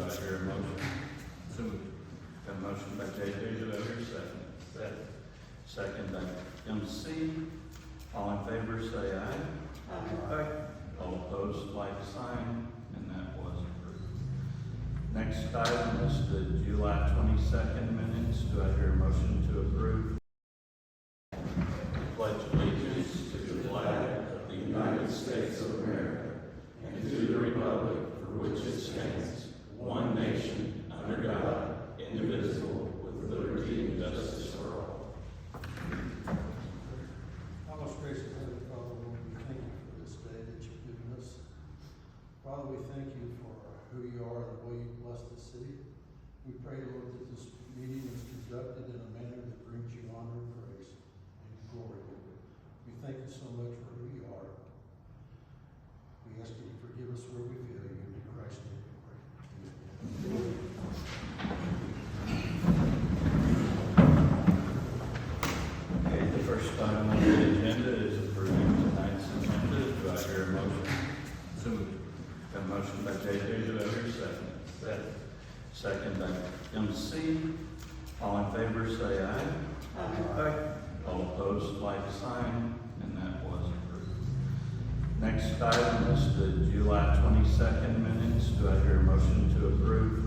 Do I hear a motion? So moved. Got a motion by JJ, do I hear a second? Second. Second by MC. All in favor, say aye. Aye. All opposed, like sign, and that was approved. Next item is the July 22nd minutes. Do I hear a motion to approve? Pledge allegiance to the flag of the United States of America and to the republic for which it stands, one nation, under God, indivisible, with liberty and justice for all. Our most gracious Heavenly Father, Lord, we thank you for this day that you've given us. Father, we thank you for who you are and the way you bless the city. We pray, Lord, that this meeting is conducted in a manner that brings you honor and praise and glory. We thank you so much for who you are. We ask you to forgive us where we fail you. In Christ's name we pray. Amen. Okay, the first item on the agenda is approving tonight's agenda. Do I hear a motion? So moved. Got a motion by JJ, do I hear a second? Second. Second by MC. All in favor, say aye. Aye. All opposed, like sign, and that was approved. Next item is the July 22nd minutes. Do I hear a motion to approve?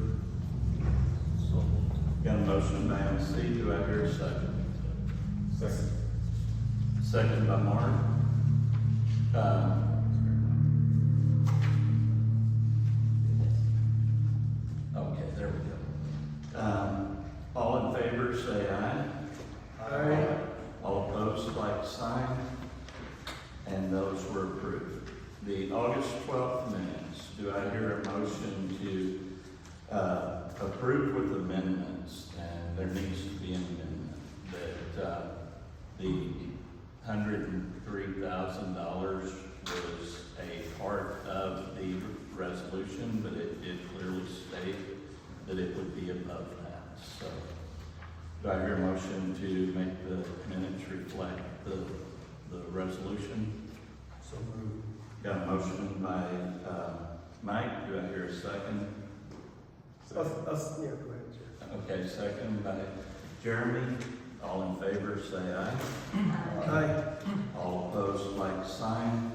So, got a motion by MC. Do I hear a second? Second. Second by Mark. Okay, there we go. All in favor, say aye. Aye. All opposed, like sign, and those were approved. The August 12th minutes, do I hear a motion to approve with amendments? And there needs to be an amendment that the $103,000 was a part of the resolution, but it did clearly state that it would be above that. So, do I hear a motion to make the minutes reflect the resolution? So moved. Got a motion by Mike. Do I hear a second? Yeah, go ahead, Chair. Okay, second by Jeremy. All in favor, say aye. Aye. All opposed, like sign.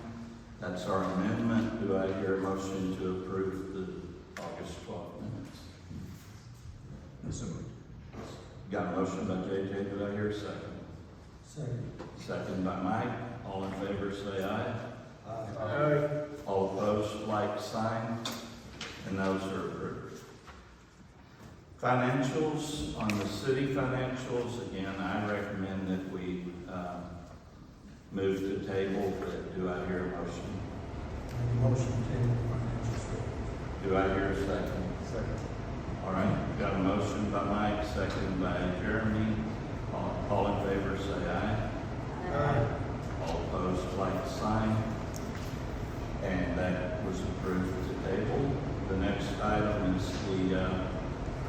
That's our amendment. Do I hear a motion to approve the August 12th minutes? So moved. Got a motion by JJ. Do I hear a second? Second. Second by Mike. All in favor, say aye. Aye. All opposed, like sign, and those are approved. Financials, on the city financials, again, I recommend that we move to table, but do I hear a motion? Motion to table financial statement. Do I hear a second? Second. All right, got a motion by Mike, second by Jeremy. All in favor, say aye. Aye. All opposed, like sign. And that was approved to table. The next item is the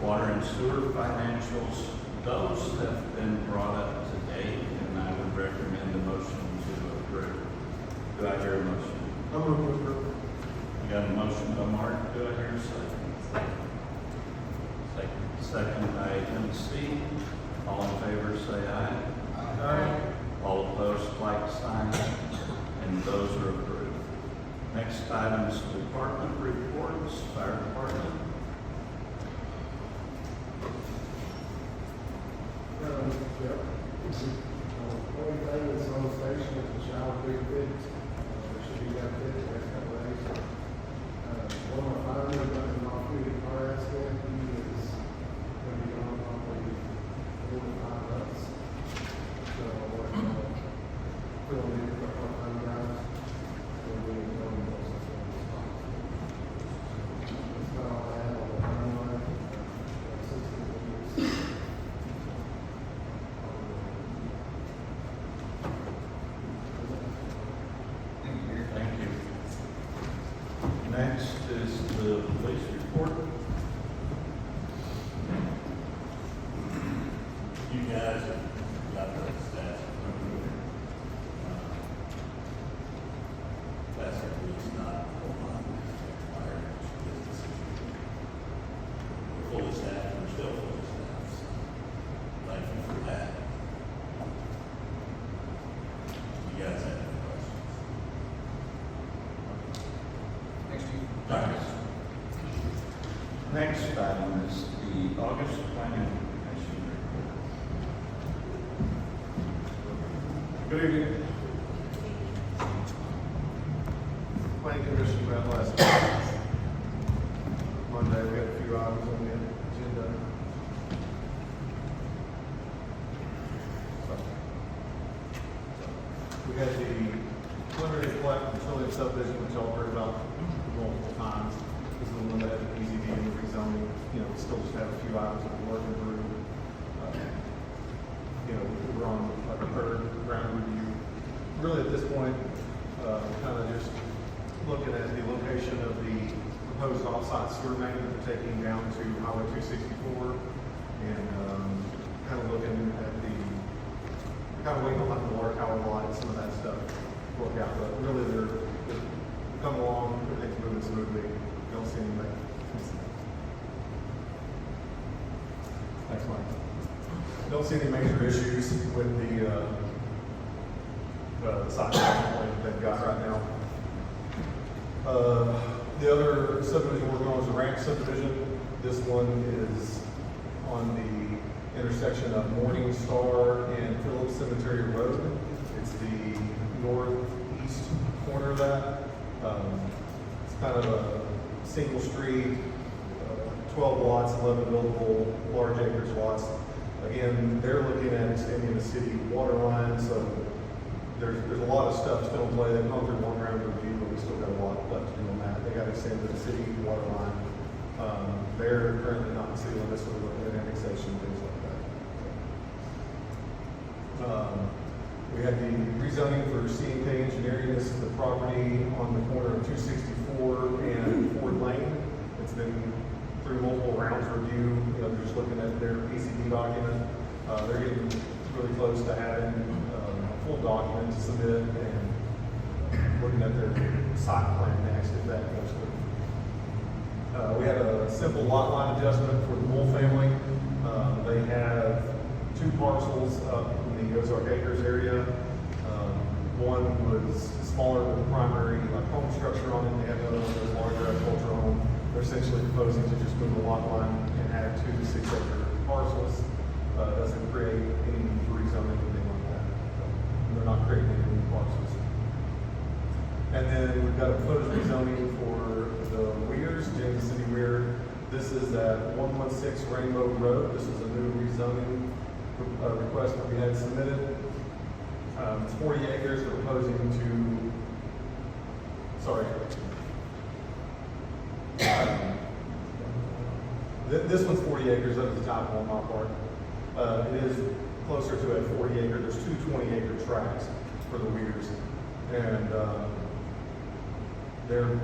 water and sewer financials. Those have been brought up to date, and I would recommend a motion to approve. Do I hear a motion? I'm going to approve. I got a motion by Mark. Do I hear a second? Second by MC. All in favor, say aye. Aye. All opposed, like sign, and those are approved. Next item is department reports, fire department. Yep. Only thing that's on the station is the shower big bid. Should be got bid the next couple of days. One of my firemen got an off-duty car accident. He is going to be on probably 4 to 5 months. So we're filling in for part-time guys. And we know most of them is fine. That's not all I have on the timeline. Thank you. Next is the police report. You guys have got the stats. That's at least not a whole lot. Thanks. Next item is the August Planning Commission report. Good evening. Planning Commission met last Monday. We had a few items on the agenda. We had the preliminary plat utility subdivision, which y'all heard about multiple times. This is the one that had the PZD and the rezoning. You know, we still just have a few items that we're working through. We're on like a third round review. Really, at this point, kind of just looking at the location of the proposed off-site sewer main that they're taking down to Highway 264, and kind of looking at kind of waiting on like the water tower line and some of that stuff to work out. But really, they're coming along, everything's moving smoothly. Don't see anything. Thanks, Mike. Don't see any major issues with the site plan that they've got right now. The other subdivision we're working on is the ranch subdivision. This one is on the intersection of Morning Star and Phillips Cemetery Road. It's the northeast corner of that. It's kind of a single street, 12 lots, 11 buildable, large acreage lots. Again, they're looking at extending the city water line, so there's a lot of stuff still in play. They've gone through one round of review, but we still got a lot left to do on that. They got to extend the city water line. They're currently not in city limits, so we're looking at annexation, things like that. We had the rezoning for C&K Engineering. This is the property on the corner of 264 and Ford Lane. It's been through multiple rounds of review. They're just looking at their PCD document. They're getting really close to having a full document to submit and looking at their site plan next if that goes through. We had a simple lot line adjustment for the Wool family. They have two parcels up in the Ozark Acres area. One was smaller with a primary home structure on it. They have another one that's larger agricultural home. They're essentially proposing to just move the lot line and add 2 6-acre parcels. Doesn't create any need for rezoning or anything like that. They're not creating any new parcels. And then we've got a proposed rezoning for the Weirs, James City Weir. This is at 116 Rainbow Road. This is a new rezoning request that we had submitted. It's 40 acres. They're proposing to, sorry. This one's 40 acres, that was the top one on my part. It is closer to a 40 acre, there's 2 20-acre tracts for the Weirs. And they're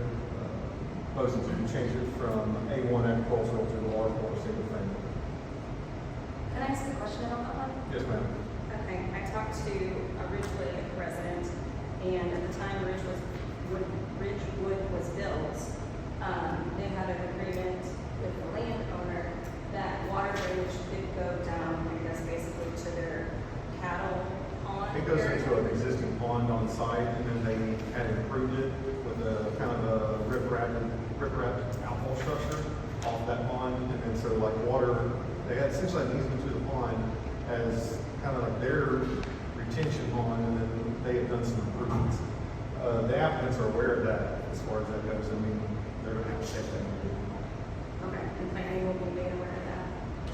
proposing to change it from A1 agricultural to the R4 single family. Can I ask a question about that one? Yes, ma'am. Okay, I talked to a Ridgewood resident, and at the time Ridgewood was built, they had an agreement with the landowner that water drainage could go down, I guess, basically to their cattle pond. It goes area. into an existing pond on site, and then they had improved it with a kind of a rip-rap outfall structure off that pond, and then so like water, they had essentially an easement to the pond as kind of like their retention pond, and then they have done some improvements. The applicants are aware of that as far as that goes. I mean, they're going to have to take that. Okay, and planning will be made aware of that,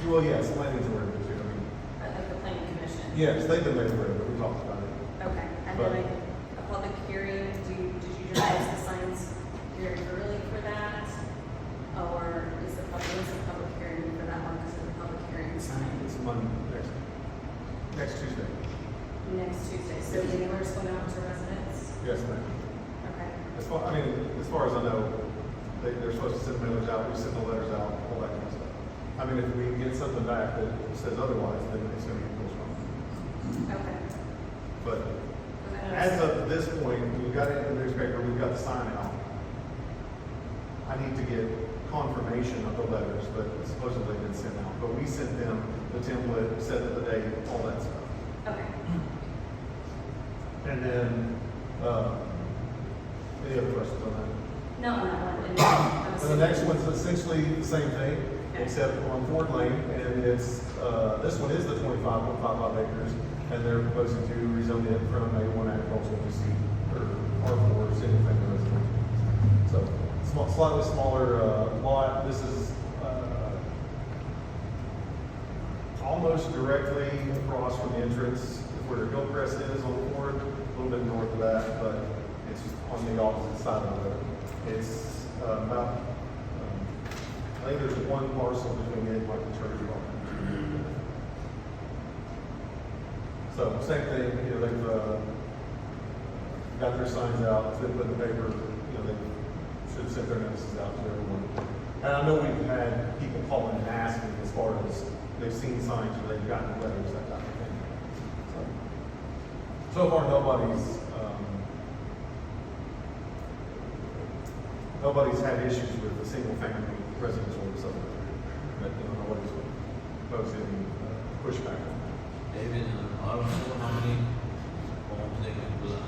Well, yes, planning's aware of it too. I mean, like the planning commission? yes, they've been made aware of it. We talked about it. Okay, and then a public hearing, did you just post the signs very early for that? Or is the public hearing for that one, because of the public hearing sign? It's Monday, next Tuesday. Next Tuesday, so the mailers going out to residents? Yes, ma'am. Okay, As far as I know, they're supposed to send mailers out, we send the letters out, all that kind of stuff. I mean, if we get something back that says otherwise, then it's going to get postponed. okay. But Was that as of this point, we've got it in the newspaper, we've got the sign out. I need to get confirmation of the letters, but supposedly been sent out. But we sent them the template, set the date, all that stuff. Okay, And then, any other questions on that? No, on that one. And I'm And the next assuming- one's essentially the same thing, Okay. except on Ford Lane, and it's, this one is the 25.55 acres, and they're proposing to rezone it from A1 agricultural to C, or R4, single family residential. So, slightly smaller, lot. This is, almost directly across from the entrance where Hillcrest is on Ford, a little bit north of that, but it's on the opposite side of the road. It's about, I think there's one parcel between it and like the church yard. So same thing, you know, they've got their signs out, they put in the paper, you know, they should have sent their notices out to everyone. And I know we've had people calling and asking as far as they've seen signs or they've gotten letters, that type of thing. So far, nobody's had issues with the single family residential subdivision. But, you know, nobody's posed any pushback on that. David, in Arkansas, how many homes they can put on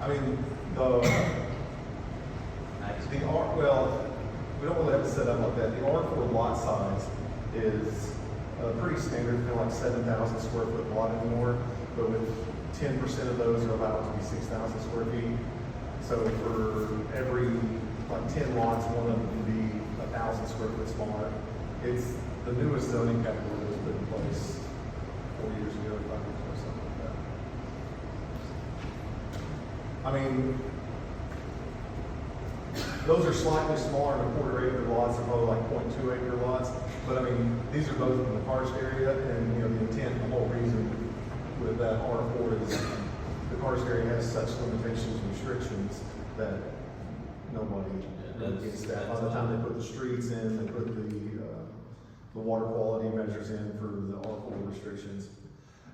I mean, the R, well, we don't really have it set up like that. The R4 lot size is pretty standard, kind of like 7,000 square foot lot anymore, but with 10% of those are allowed to be 6,000 square feet. So for every, like 10 lots, one of them can be 1,000 square foot smaller. It's the newest zoning category that was put in place 4 years ago, 5 years ago, something like that. I mean, those are slightly smaller than a 1/4 acre lots, they're probably like 0.2 acre lots. But I mean, these are both in the karst area, and you know, the intent, the whole reason with that R4 is the karst area has such limitations and restrictions that nobody gets that. By the time they put the streets in, they put the water quality measures in for the R4 restrictions.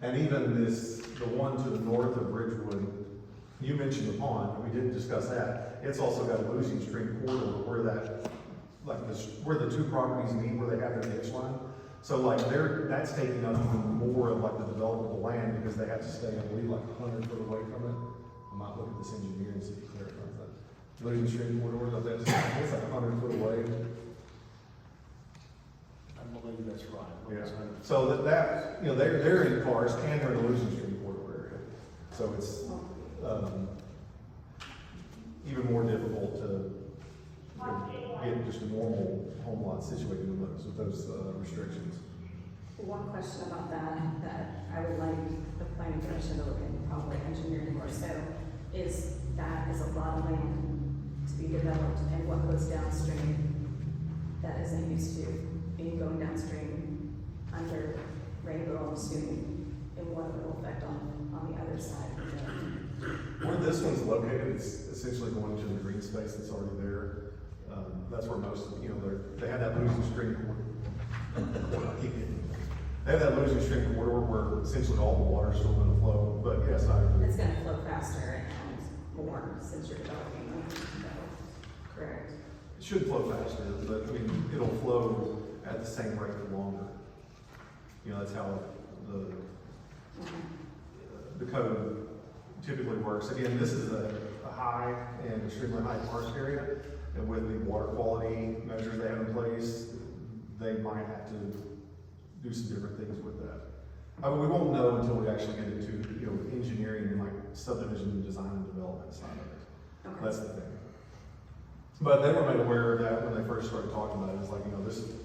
And even this, the one to the north of Ridgewood, you mentioned the pond, we didn't discuss that. It's also got a losing stream corridor where that, like this, where the two properties meet, where they have their ditch line. So like that's taking up even more of like the developable land because they have to stay, I believe, like 100 foot away from it. I might look at this engineer and see if he clarifies that. Losing stream corridor, it's like 100 foot away. I believe that's right. Yeah. So that you know, they're in cars and they're in the losing stream corridor area. So it's even more difficult to get just a normal home lot situated with those restrictions. One question about that I would like the planning commission to look at, probably engineering more so, is that is a lot of land to be developed and what goes downstream that isn't used to being going downstream under Rainbow, I'm assuming, and what it will affect on the other side of the. Where this one's located, it's essentially going to the green space that's already there. That's where most of, you know, they have that losing stream corridor. They have that losing stream corridor where essentially all the water's still gonna flow, but yes, I agree. It's gonna flow faster and more since you're developing them, correct? It should flow faster, but I mean, it'll flow at the same rate for longer. You know, that's how the code typically works. Again, this is a high and extremely high karst area, and with the water quality measures they have in place, they might have to do some different things with that. I mean, we won't know until we actually get into, you know, engineering and like subdivision design and development side of it. Okay. That's the thing. But they were made aware of that when they first started talking about it. It's like, you know, this is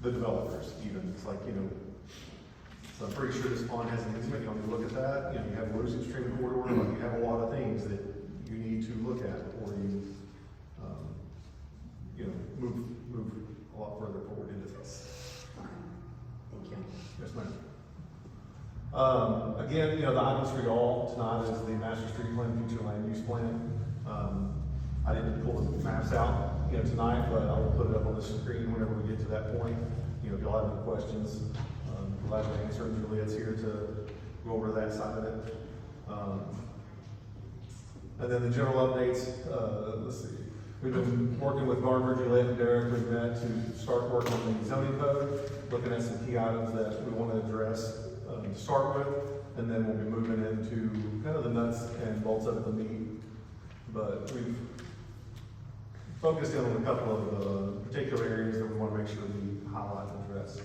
the developers even. It's like, you know, so I'm pretty sure this pond has an easement. You want to look at that. You know, you have a losing stream corridor, like you have a lot of things that you need to look at before you, you know, move a lot further forward into this. Okay, thank you. Yes, ma'am. Again, you know, the items for y'all tonight is the master street plan, future land use plan. I didn't pull the maps out, you know, tonight, but I will put it up on the screen whenever we get to that point. You know, if y'all have any questions, glad to answer them. Juliet's here to go over that side of it. And then the general updates, let's see. We've been working with Garber, Juliet, and Derek. We've met to start work on the zoning code, looking at some key items that we want to address to start with, and then we'll be moving into kind of the nuts and bolts of it, the meat But we've focused in on a couple of particular areas that we want to make sure we highlight and address.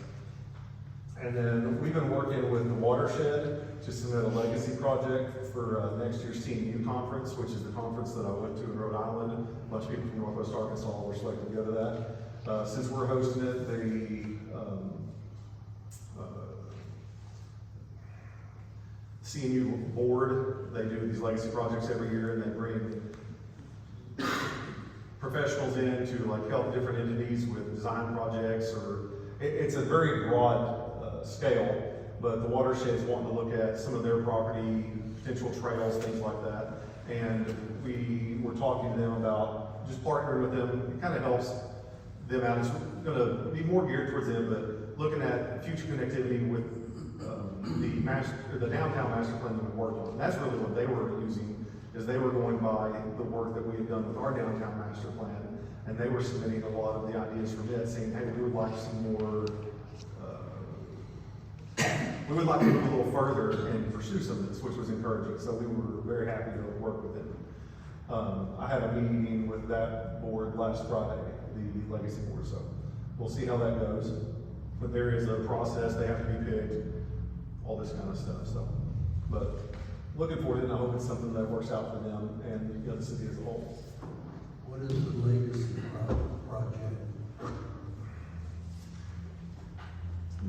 And then we've been working with the watershed to submit a legacy project for next year's CNU conference, which is the conference that I went to in Rhode Island. A bunch of people from Northwest Arkansas were selected to go to that. Since we're hosting it, the CNU board, they do these legacy projects every year, and they bring professionals in to like help different entities with design projects, or it's a very broad scale, but the watershed's wanting to look at some of their property, potential trails, things like that. And we were talking to them about just partnering with them. It kind of helps them out. It's going to be more geared towards them, but looking at future connectivity with the downtown master plan that we worked on. That's really what they were using, is they were going by the work that we had done with our downtown master plan, and they were submitting a lot of the ideas from it, saying, hey, we would like some more, we would like to go a little further and pursue some of this, which was encouraging. So we were very happy to work with them. I had a meeting with that board last Friday, the legacy board, so we'll see how that goes. But there is a process, they have to be picked, all this kind of stuff, so. But looking forward to it, and I hope it's something that works out for them and the city as a whole. What is the legacy project?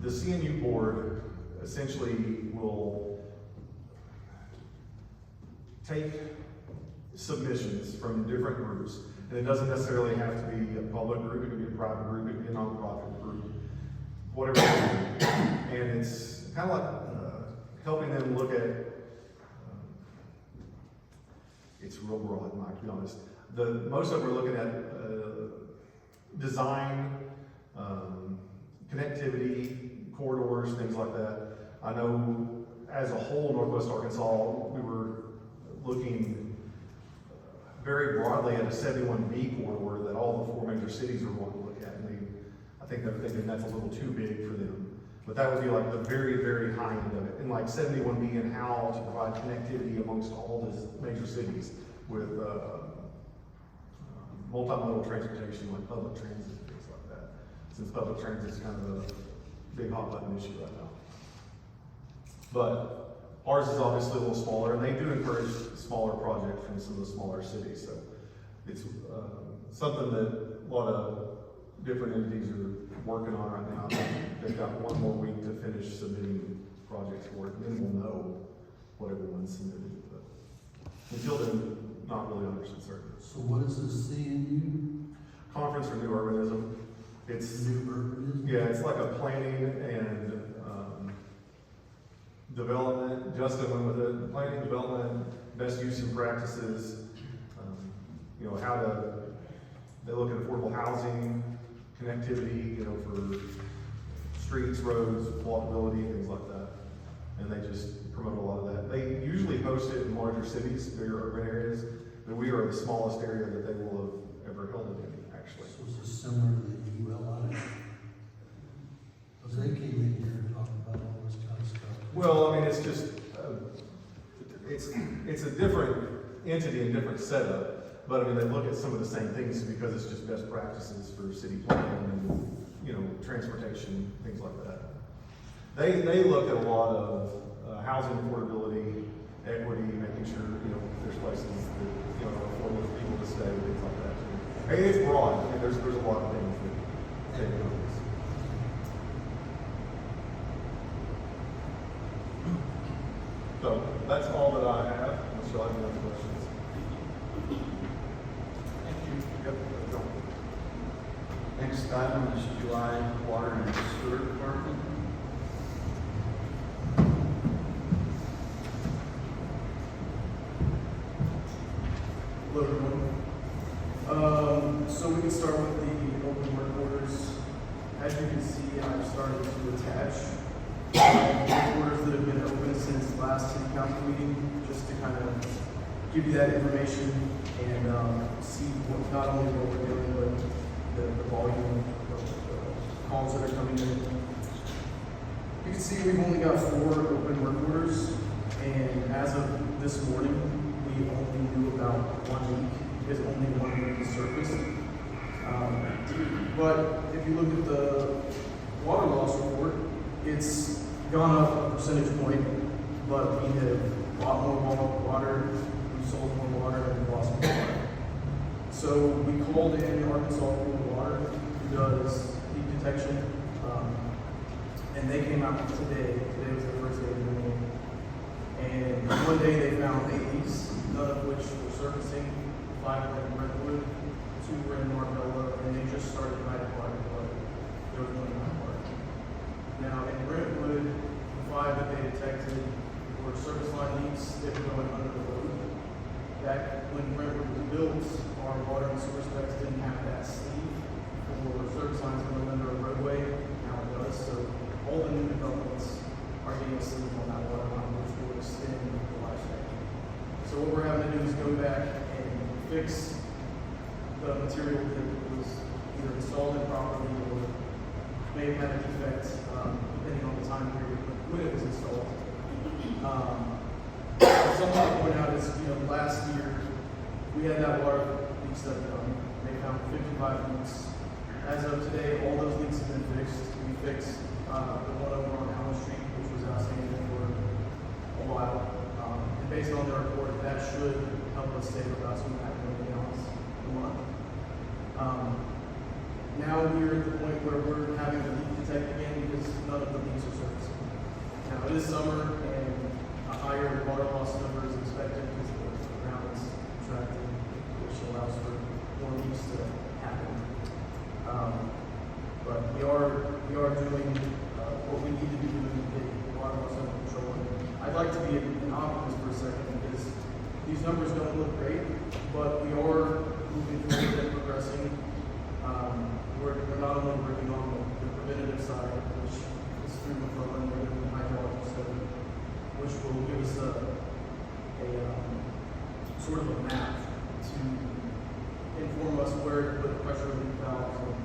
The CNU board essentially will take submissions from different groups, and it doesn't necessarily have to be a public group, it could be a private group, it could be a nonprofit group, whatever it is. And it's kind of like helping them look at, it's real broad, Mike, to be honest. Most of them are looking at design, connectivity, corridors, things like that. I know as a whole, Northwest Arkansas, we were looking very broadly at a 71B corridor that all the 4 major cities are wanting to look at. And I think they're thinking that's a little too big for them. But that would be like the very, very high end of it. And like 71B and how to provide connectivity amongst all the major cities with multimodal transportation, like public transit, things like that. Since public transit is kind of a big hot button issue right now. But ours is obviously a little smaller, and they do encourage smaller projects from some of the smaller cities. So it's something that a lot of different entities are working on right now. They've got 1 more week to finish submitting projects for it, and then we'll know what everyone's submitted. But until then, not really 100% certain. So what is the CNU? Conference for New Urbanism. It's New urbanism? Yeah, it's like a planning and development. Justin went with it. Planning, development, best use and practices. How they look at affordable housing, connectivity, for streets, roads, walkability, things like that. And they just promote a lot of that. They usually host it in larger cities, bigger urban areas, but we are the smallest area that they will have ever held it in, actually. So is this similar to the ULI? Because they came in here and talked about all this kind of stuff. Well, I mean, it's just, it's a different entity and different setup, but I mean, they look at some of the same things because it's just best practices for city planning and, transportation, things like that. They look at a lot of housing affordability, equity, making sure, there's places that, are affordable for people to stay, things like that. Hey, it's broad. I mean, there's a lot of things that take on this. So that's all that I have. Unless y'all have any other questions. Thank you. Yep. that's all. Next item is July Water and Sewer Department. Hello, everyone. So we can start with the open work orders. As you can see, I've started to attach work orders that have been open since last city council meeting, just to kind of give you that information and see not only what we're doing, but the volume of calls that are coming in. You can see we've only got 4 open work orders, and as of this morning, we we only knew about one leak because only one leak is surfaced. But if you look at the water loss report, it's gone up a percentage point, but we have bought more water, we sold more water, and we lost more water. So we called in Arkansas Pool of Water, who does leak detection, and they came out today. Today was their first day of doing it. And one day they found 8 leaks, none of which were surfacing. 5 were in Brentwood, 2 were in Marbella, and they just started right at Park, but there was one in my park. Now in Brentwood, the 5 that they detected were surface line leaks that were going under the road. Back when Brentwood was built, our water and sewer specs didn't have that sleeve for service lines going under a roadway. Now it does. So all the new developments are getting a sleeve on that water line, which will extend the lifespan. So what we're having to do is go back and fix the material that was either installed improperly or may have had a defect, depending on the time period when it was installed. Something to point out is, last year we had that water leak study done. They found 55 leaks. As of today, all those leaks have been fixed. We fixed the one over on Allen Street, which was outstanding for a while. And based on their report, that should help us save about $2.5 million a month. Now we're at the point where we're having to leak detect again because none of the leaks are surfacing. Now it is summer and a higher water loss number is expected because the ground is contracting, which allows for more leaks to happen. But we are doing what we need to be doing to get water loss under control. And I'd like to be an optimist for a second because these numbers don't look great, but we are moving forward and progressing. We're not only working on the preventative side, which is through McClellan, we're doing the hydrology study, which will give us a sort of a map to inform us where to put pressure relief valves and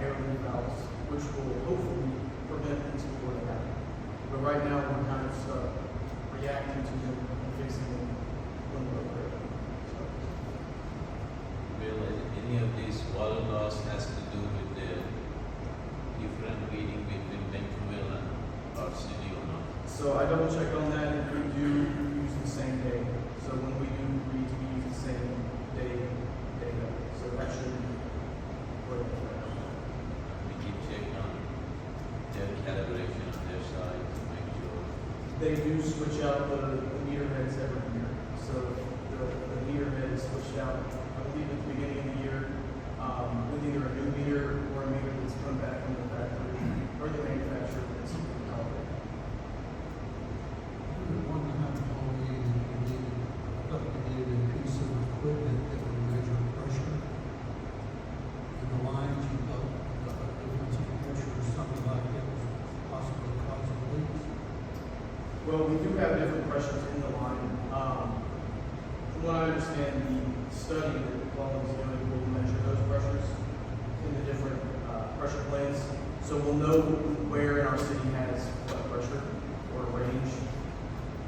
air relief valves, which will hopefully prevent things before they happen. But right now, we're kind of stuck reacting to them and fixing them when they're there. Will any of these water loss has to do with the different reading between Bentonville and our city or not? So I double checked on that, and we do use the same day. So when we do read, we use the same day data. So that should work. We keep checking on their calibration on their side to make sure. They do switch out the meter heads every year. So the meter head is switched out, I believe, at the beginning of the year, with either a new meter or a meter that's come back from the factory or the manufacturer that's calibrated. One time told me that we needed a piece of equipment that would measure pressure. In the lines, you thought difference in pressure or something like that was possibly causing leaks. Well, we do have different pressures in the line. From what I understand, the study that McClellan is doing will measure those pressures in the different pressure planes. So we'll know where in our city has what pressure or range.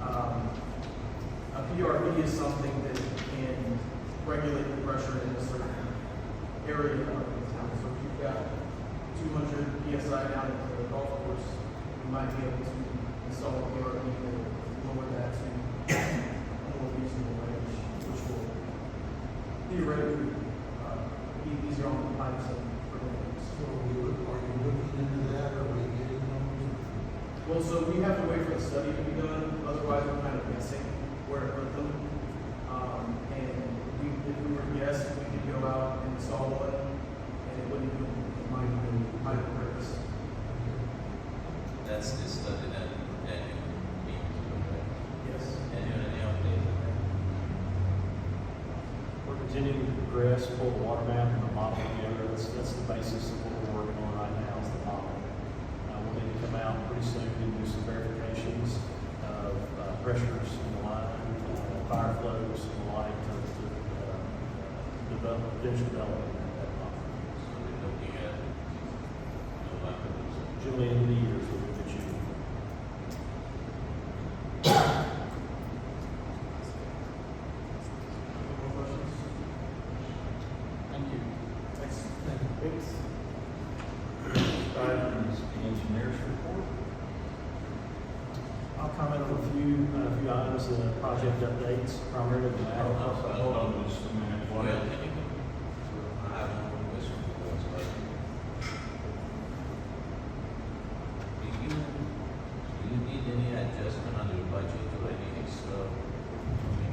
A PRV is something that can regulate the pressure in a certain area of the town. So if you've got 200 PSI down at the golf course, you might be able to install a PRV that will lower that to a more reasonable range, which will theoretically be easier on the pipes and prevent leaks. So are you looking into that, or are we getting those? Well, so we have to wait for the study to be done, otherwise we're kind of guessing where to put them. And if we were to guess, we could go out and install one, and it wouldn't be minor purpose. That's the study that Daniel means. Yes. Daniel, any update on that? We're continuing to progress, pull the water map and the model together. That's the basis of what we're working on right now is the model. We'll need to come out pretty soon and do some verifications of pressures in the line, fire flows and the like to develop, finish development of that model. So we're looking at November. Generally, end of the year is what we're shooting. item is the engineer's report. I'll comment on a few items, project updates, primarily the ag. Hold on just a minute. Well, can you, I have one question for us, but do you need any adjustment on your budget or any extra,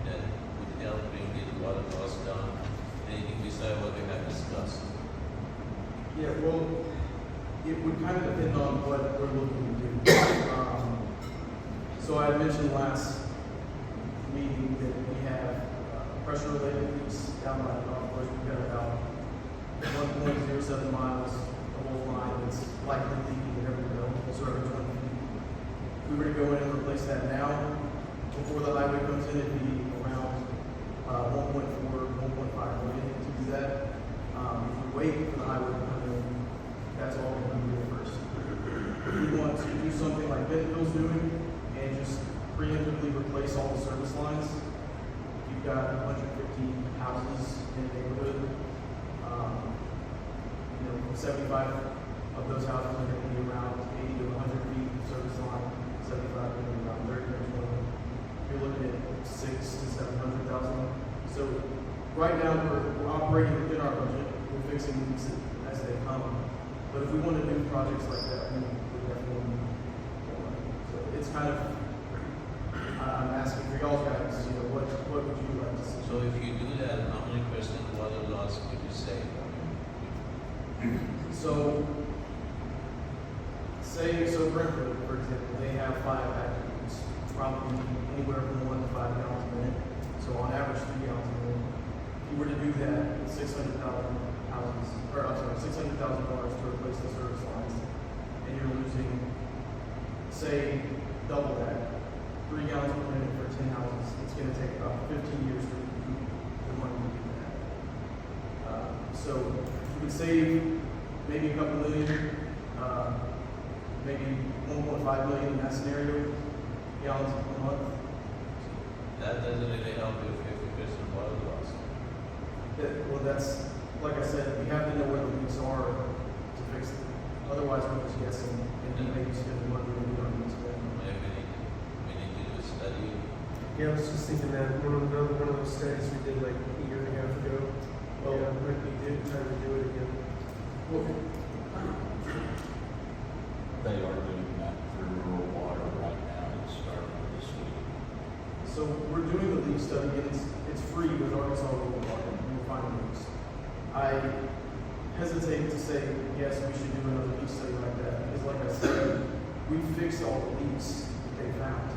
that would help bring the water loss down? Anything besides what we have discussed? Yeah, well, it would kind of depend on what we're looking to do. So I mentioned last meeting that we have pressure related leaks down by the golf course. We've got about 1.07 miles of whole line that's likely leaking and every bill, so every 20 feet. If we were to go in and replace that now, before the highway comes in, it'd be around 1.4, 1.5 million to do that. If we wait for the highway to come in, that's all we're going to do first. If we want to do something like Bentonville's doing and just preemptively replace all the service lines, you've got 150 houses in the neighborhood. 75 of those houses are going to be around 80 to 100 feet of service line, 75 are going to be around 30 to 20. You're looking at 600,000 to 700,000. So right now we're operating within our budget. We're fixing these as they come. But if we want to do projects like that, we definitely need more money. So it's kind of, I'm asking for y'all guys, what would you like to see? So if you do that, how many percent water loss would you save? So, so Brentwood, for example, they have 5 active units, probably anywhere from 1 to 5 gallons a minute. So on average, 3 gallons a minute. If you were to do that with 600,000 houses, or I'm sorry, $600,000 to replace the service lines, and you're losing, say, double that, 3 gallons per minute for 10 houses, it's going to take about 15 years to recoup the money to do that. So you could save maybe a couple million, maybe 1.5 million in that scenario, gallons per month. That doesn't really help you 50% water loss. Well, that's, like I said, we have to know where the leaks are to fix them. Otherwise, we're just guessing and then maybe spending money that we don't need to spend. Maybe we need to do a study. Yeah, I was just thinking that one of those studies we did like a year and a half ago. Oh. Yeah, might be good time to do it again. They are doing that through rural water right now. It started this week. So we're doing the leak study, and it's free with Arkansas Rural Water. You'll find leaks. I hesitate to say, yes, we should do another leak study like that, because like I said, we fixed all the leaks that they found.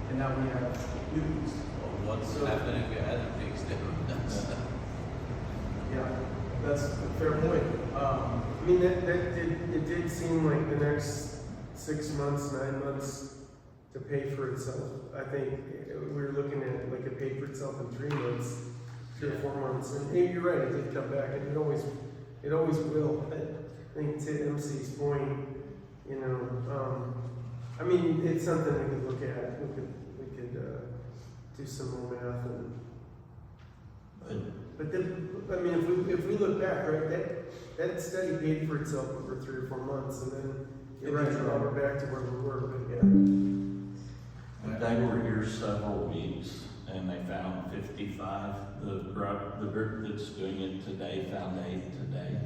And now we have new leaks. Or what's happening if you hadn't fixed it? Yeah, that's a fair point. I mean, it did seem like the next 6 months, 9 months to pay for itself. I think we were looking at like it paid for itself in 3 months, 3 or 4 months. And hey, you're right, it did come back, and it always will. I think to MC's point, I mean, it's something we could look at. We could do some more math But then, I mean, if we look back, right, that study paid for itself over 3 or 4 months, and then you're right, now we're back to where we were. But yeah. They were here several weeks and they found 55. The group that's doing it today found 8 today.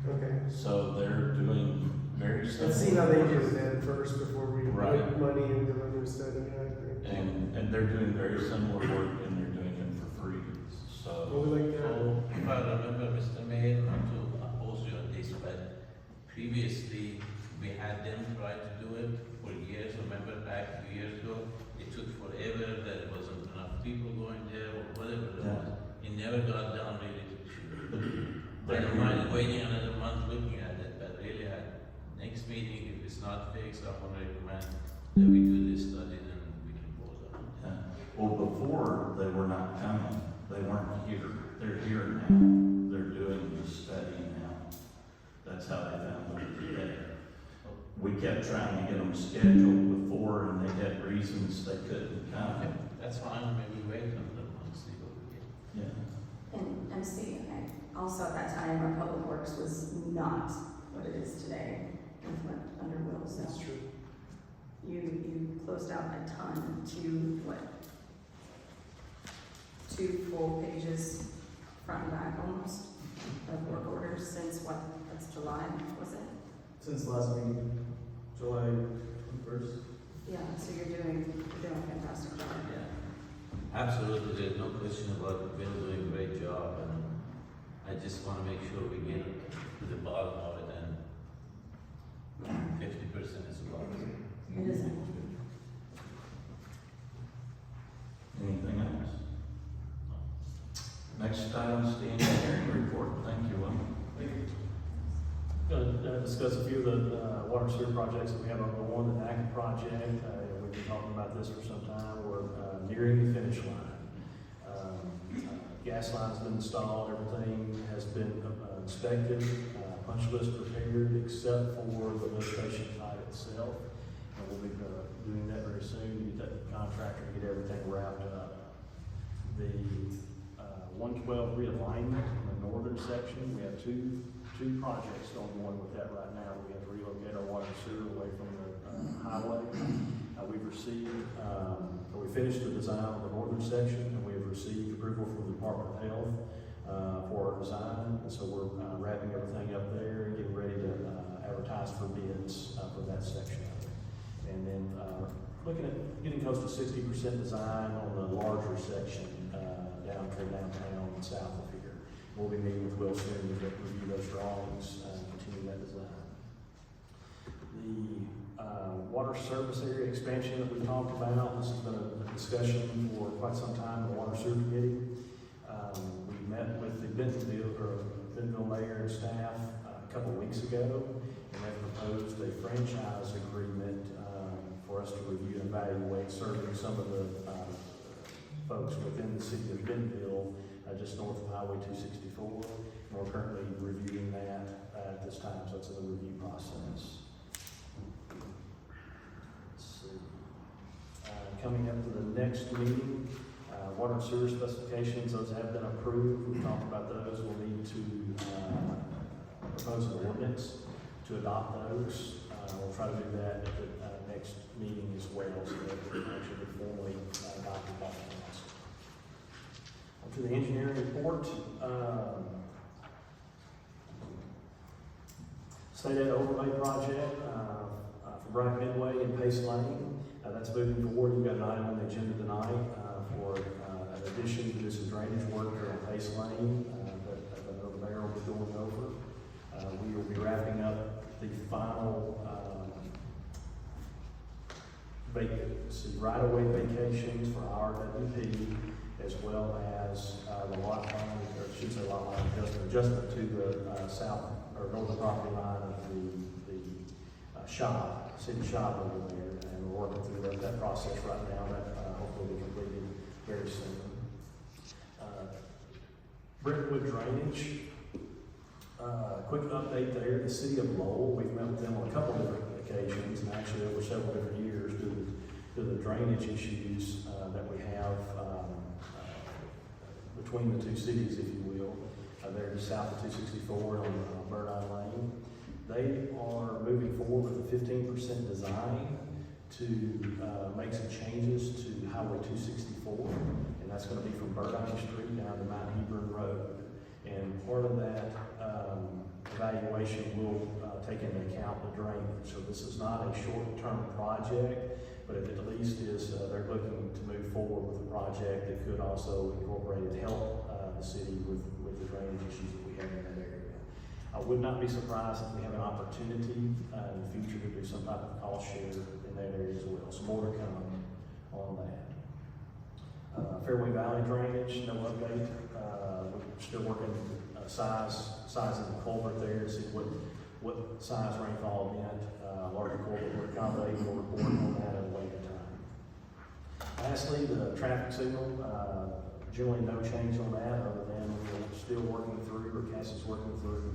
Okay. So they're doing very similar. Let's see how they do that first before we Right. put money into another study. I think. And they're doing very similar work and they're doing it for free. So. Well, we like that. So, if I remember, Mr. Mayor, not to oppose you on this, but previously we had them try to do it for years. Remember back 2 years ago, it took forever. There wasn't enough people going there or whatever it was. It never got down really to shoot. I don't mind waiting another month looking at it, but really, next meeting, if it's not fixed, I'm gonna recommend that we do this study and we can vote on it. Yeah. Well, before they were not coming. They weren't here. They're here now. They're doing the study now. That's how they found them today. We kept trying to get them scheduled before, and they had reasons they couldn't come. Okay, that's fine, maybe wait another month, see what we get. Yeah. And I'm speaking, also at that time, our public works was not what it is today with what under Will, so. That's true. You closed out a ton to what? 2 full pages, front and back almost, of work orders since what, that's July, was it? Since last meeting, July 1st. Yeah, so you're doing a fantastic job. Yeah, absolutely, there's no question about it. Bill doing a great job, and I just wanna make sure we get to the bottom of it, and 50% is a lot. It isn't. Anything else? Next item is the engineering report. Thank you, Will. Going to discuss a few of the water sewer projects that we have on the ACA project. We've been talking about this for some time. We're nearing the finish line. Gas line's been installed, everything has been inspected, punch list prepared, except for the lift station site itself. And we'll be doing that very soon, get that contractor, get everything wrapped up. The 112 realignment in the northern section, we have two projects going on with that right now. We have to relocate our water and sewer away from the highway. We've received, we finished the design of the northern section, and we have received approval from the Department of Health for our design. And so we're wrapping everything up there and getting ready to advertise for bids for that section of it. And then looking at getting close to 60% design on the larger section down toward downtown and south of here. We'll be meeting with Will soon to review those drawings and continue that design. The water service area expansion that we talked about, this has been a discussion for quite some time in the Water Sewer Committee. We met with the Bentonville mayor and staff a couple of weeks ago, and they proposed a franchise agreement for us to review and evaluate serving some of the folks within the city of Bentonville, just north of Highway 264. And we're currently reviewing that at this time, so it's in the review process. Let's see. Coming up to the next meeting, water and sewer specifications, those have been approved. We talked about those. We'll need to propose an ordinance to adopt those. We'll try to do that at the next meeting as well, so that we can actually formally adopt the council. To the engineering report, State Aid Overlay Project for Bright Midway and Pace Lane. That's moving forward. We've got an item on the agenda tonight for an addition to do some drainage work here on Pace Lane that I know the mayor will be going over. We will be wrapping up the final right-of-way vacations for our WP, as well as the lot line, or I should say lot line adjustment to the south or northern property line of the shop, city shop over there, and we're working through that process right now. That hopefully will be completed very soon. Brentwood Drainage, quick update there. The city of Lowell, we've met with them on a couple of different occasions, and actually over several different years due to the drainage issues that we have between the two cities, if you will. They're just south of 264 on Burdine Lane. They are moving forward with a 15% design to make some changes to Highway 264, and that's going to be from Burdine Street down to Mount Hebron Road. And part of that evaluation will take into account the drainage. So this is not a short-term project, but it at least is, they're looking to move forward with a project that could also incorporate and help the city with the drainage issues that we have in that area. I would not be surprised if we have an opportunity in the future to do some type of cost share in that area as well. So more to come on that. Fairway Valley drainage, no update. We're still working sizing the culvert there to see what size rainfall event larger culvert would accommodate. We'll report on that at a later time. Lastly, the traffic signal. Generally no change on that, other than we're still working through, or Cassie's working through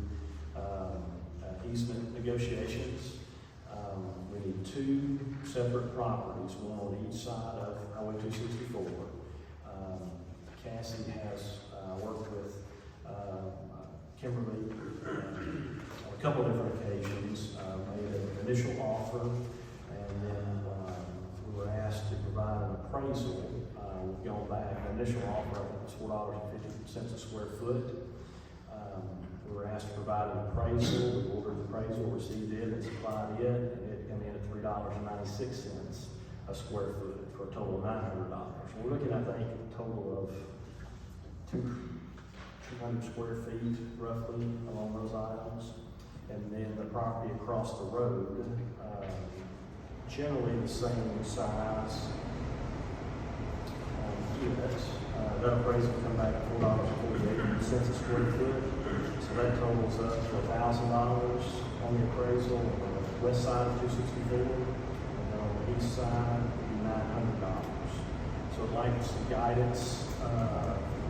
easement negotiations. We need 2 separate properties, one on each side of Highway 264. Cassie has worked with Kimberly, a couple different occasions, made an initial offer, and then we were asked to provide an appraisal. We've gone back, the initial offer, I think, was $4.50 a square foot. We were asked to provide an appraisal, we ordered the appraisal, received it, and supplied it, and it came in at $3.96 a square foot for a total of $900. So we're looking, I think, a total of 200 square feet roughly along those items. And then the property across the road, generally the same size. Yes, that appraisal come back at $4.48 a square foot. So that totals up to $1,000 on the appraisal on the west side of 264, and then on the east side, it'd be $900. So I'd like some guidance,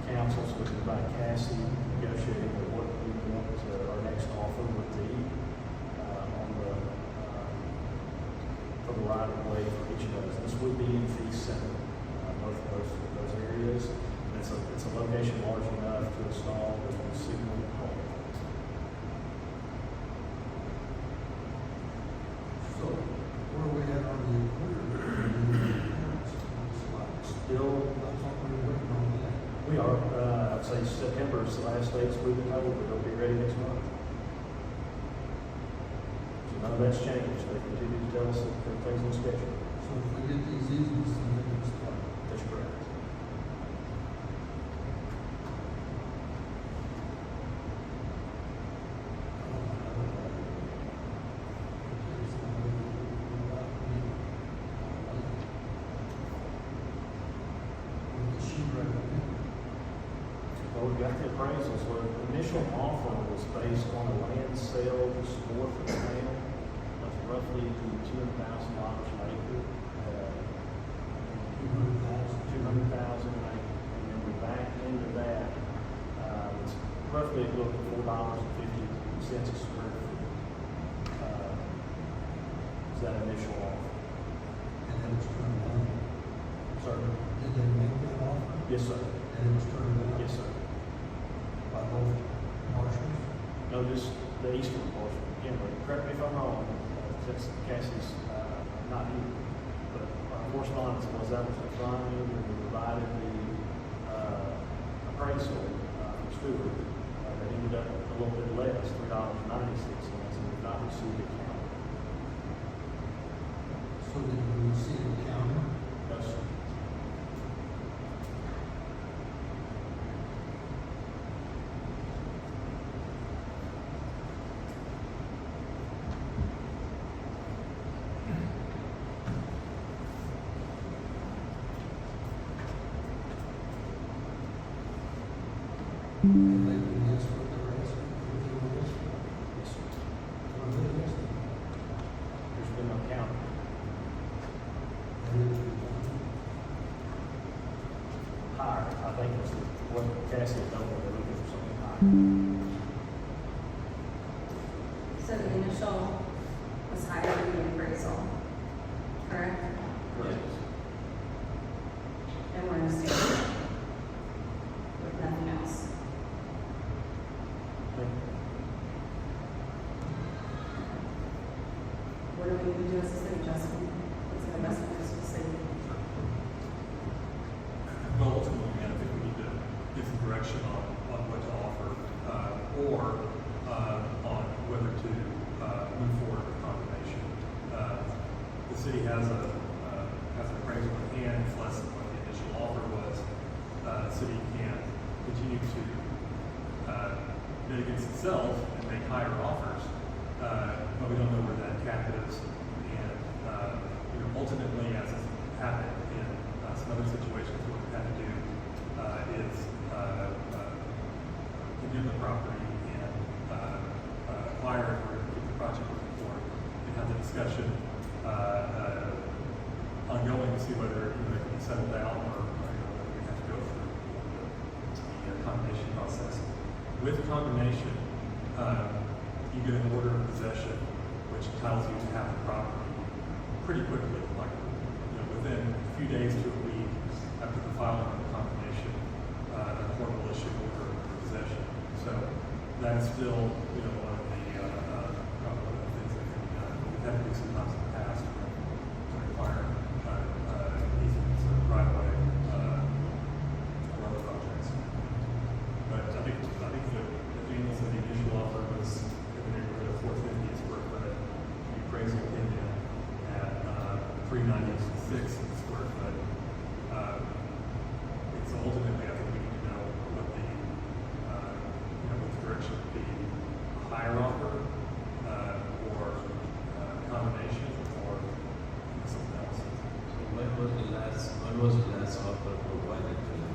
council, so we can invite Cassie negotiating what we want our next offer would be for the right of way for each of those. This would be in fee center, both of those areas. And it's a location large enough to install the signal home. So, where are we at on the equipment? Still, I thought we were waiting on that. we are, I'd say September is the last day it's moving over, but they'll be ready next month. So none of that's changed. They continue to tell us that everything's on schedule. So if we get these easements, then they can start. That's correct. Well, we got the appraisals. Well, the initial offer was based on a land sale just north of the town. That's roughly $200,000 an acre. 200,000 an acre. And then we backed into that. It's roughly a little $4.50 a square foot. Is that initial offer? And then it's turned down. Sir? Did they make that offer? Yes, sir. And it was turned down? Yes, sir. By both marshals? No, just the eastern portion. Again, correct me if I'm wrong, since Cassie's not here. But our correspondence was that was declined, and we provided the appraisal from Stewart that ended up a little bit less, $3.96, and we've not received a count. So did we receive a counter? No, sir. And they can guess what they're asking, what they were asking. Yes, sir. What are they asking? There's been no count. And it was done. Higher, I think was what Cassie had told me, they're looking for something higher. So the initial was higher than the appraisal, correct? Correct. And we're in a state with nothing else. What do we need to do as a city, Justin? What's the best for us to city? Well, ultimately, I think we need to get some direction on what to offer, or on whether to move forward with condemnation. The city has an appraisal in hand, it's less than what the initial offer was. The city can continue to bid against itself and make higher offers, but we don't know where that cap is. And ultimately, as has happened in some other situations, what we've had to do is condemn the property and acquire it or keep the project moving forward and have the discussion ongoing to see whether it can be settled down or whether we have to go through the condemnation process. With condemnation, you get an order of possession, which tells you to have the property pretty quickly, like within a few days to a week after the filing of the condemnation, a court will issue an order of possession. So that's still one of the had to be sometimes in the past to require easements or right of way road projects. But I think the Daniels and the initial offer was in the neighborhood of 450 square foot. The appraisal came in at 396 square foot. It's ultimately, I think we need to know what the what the direction would be: a higher offer, or combination, or something else. So when was the last offer provided to them?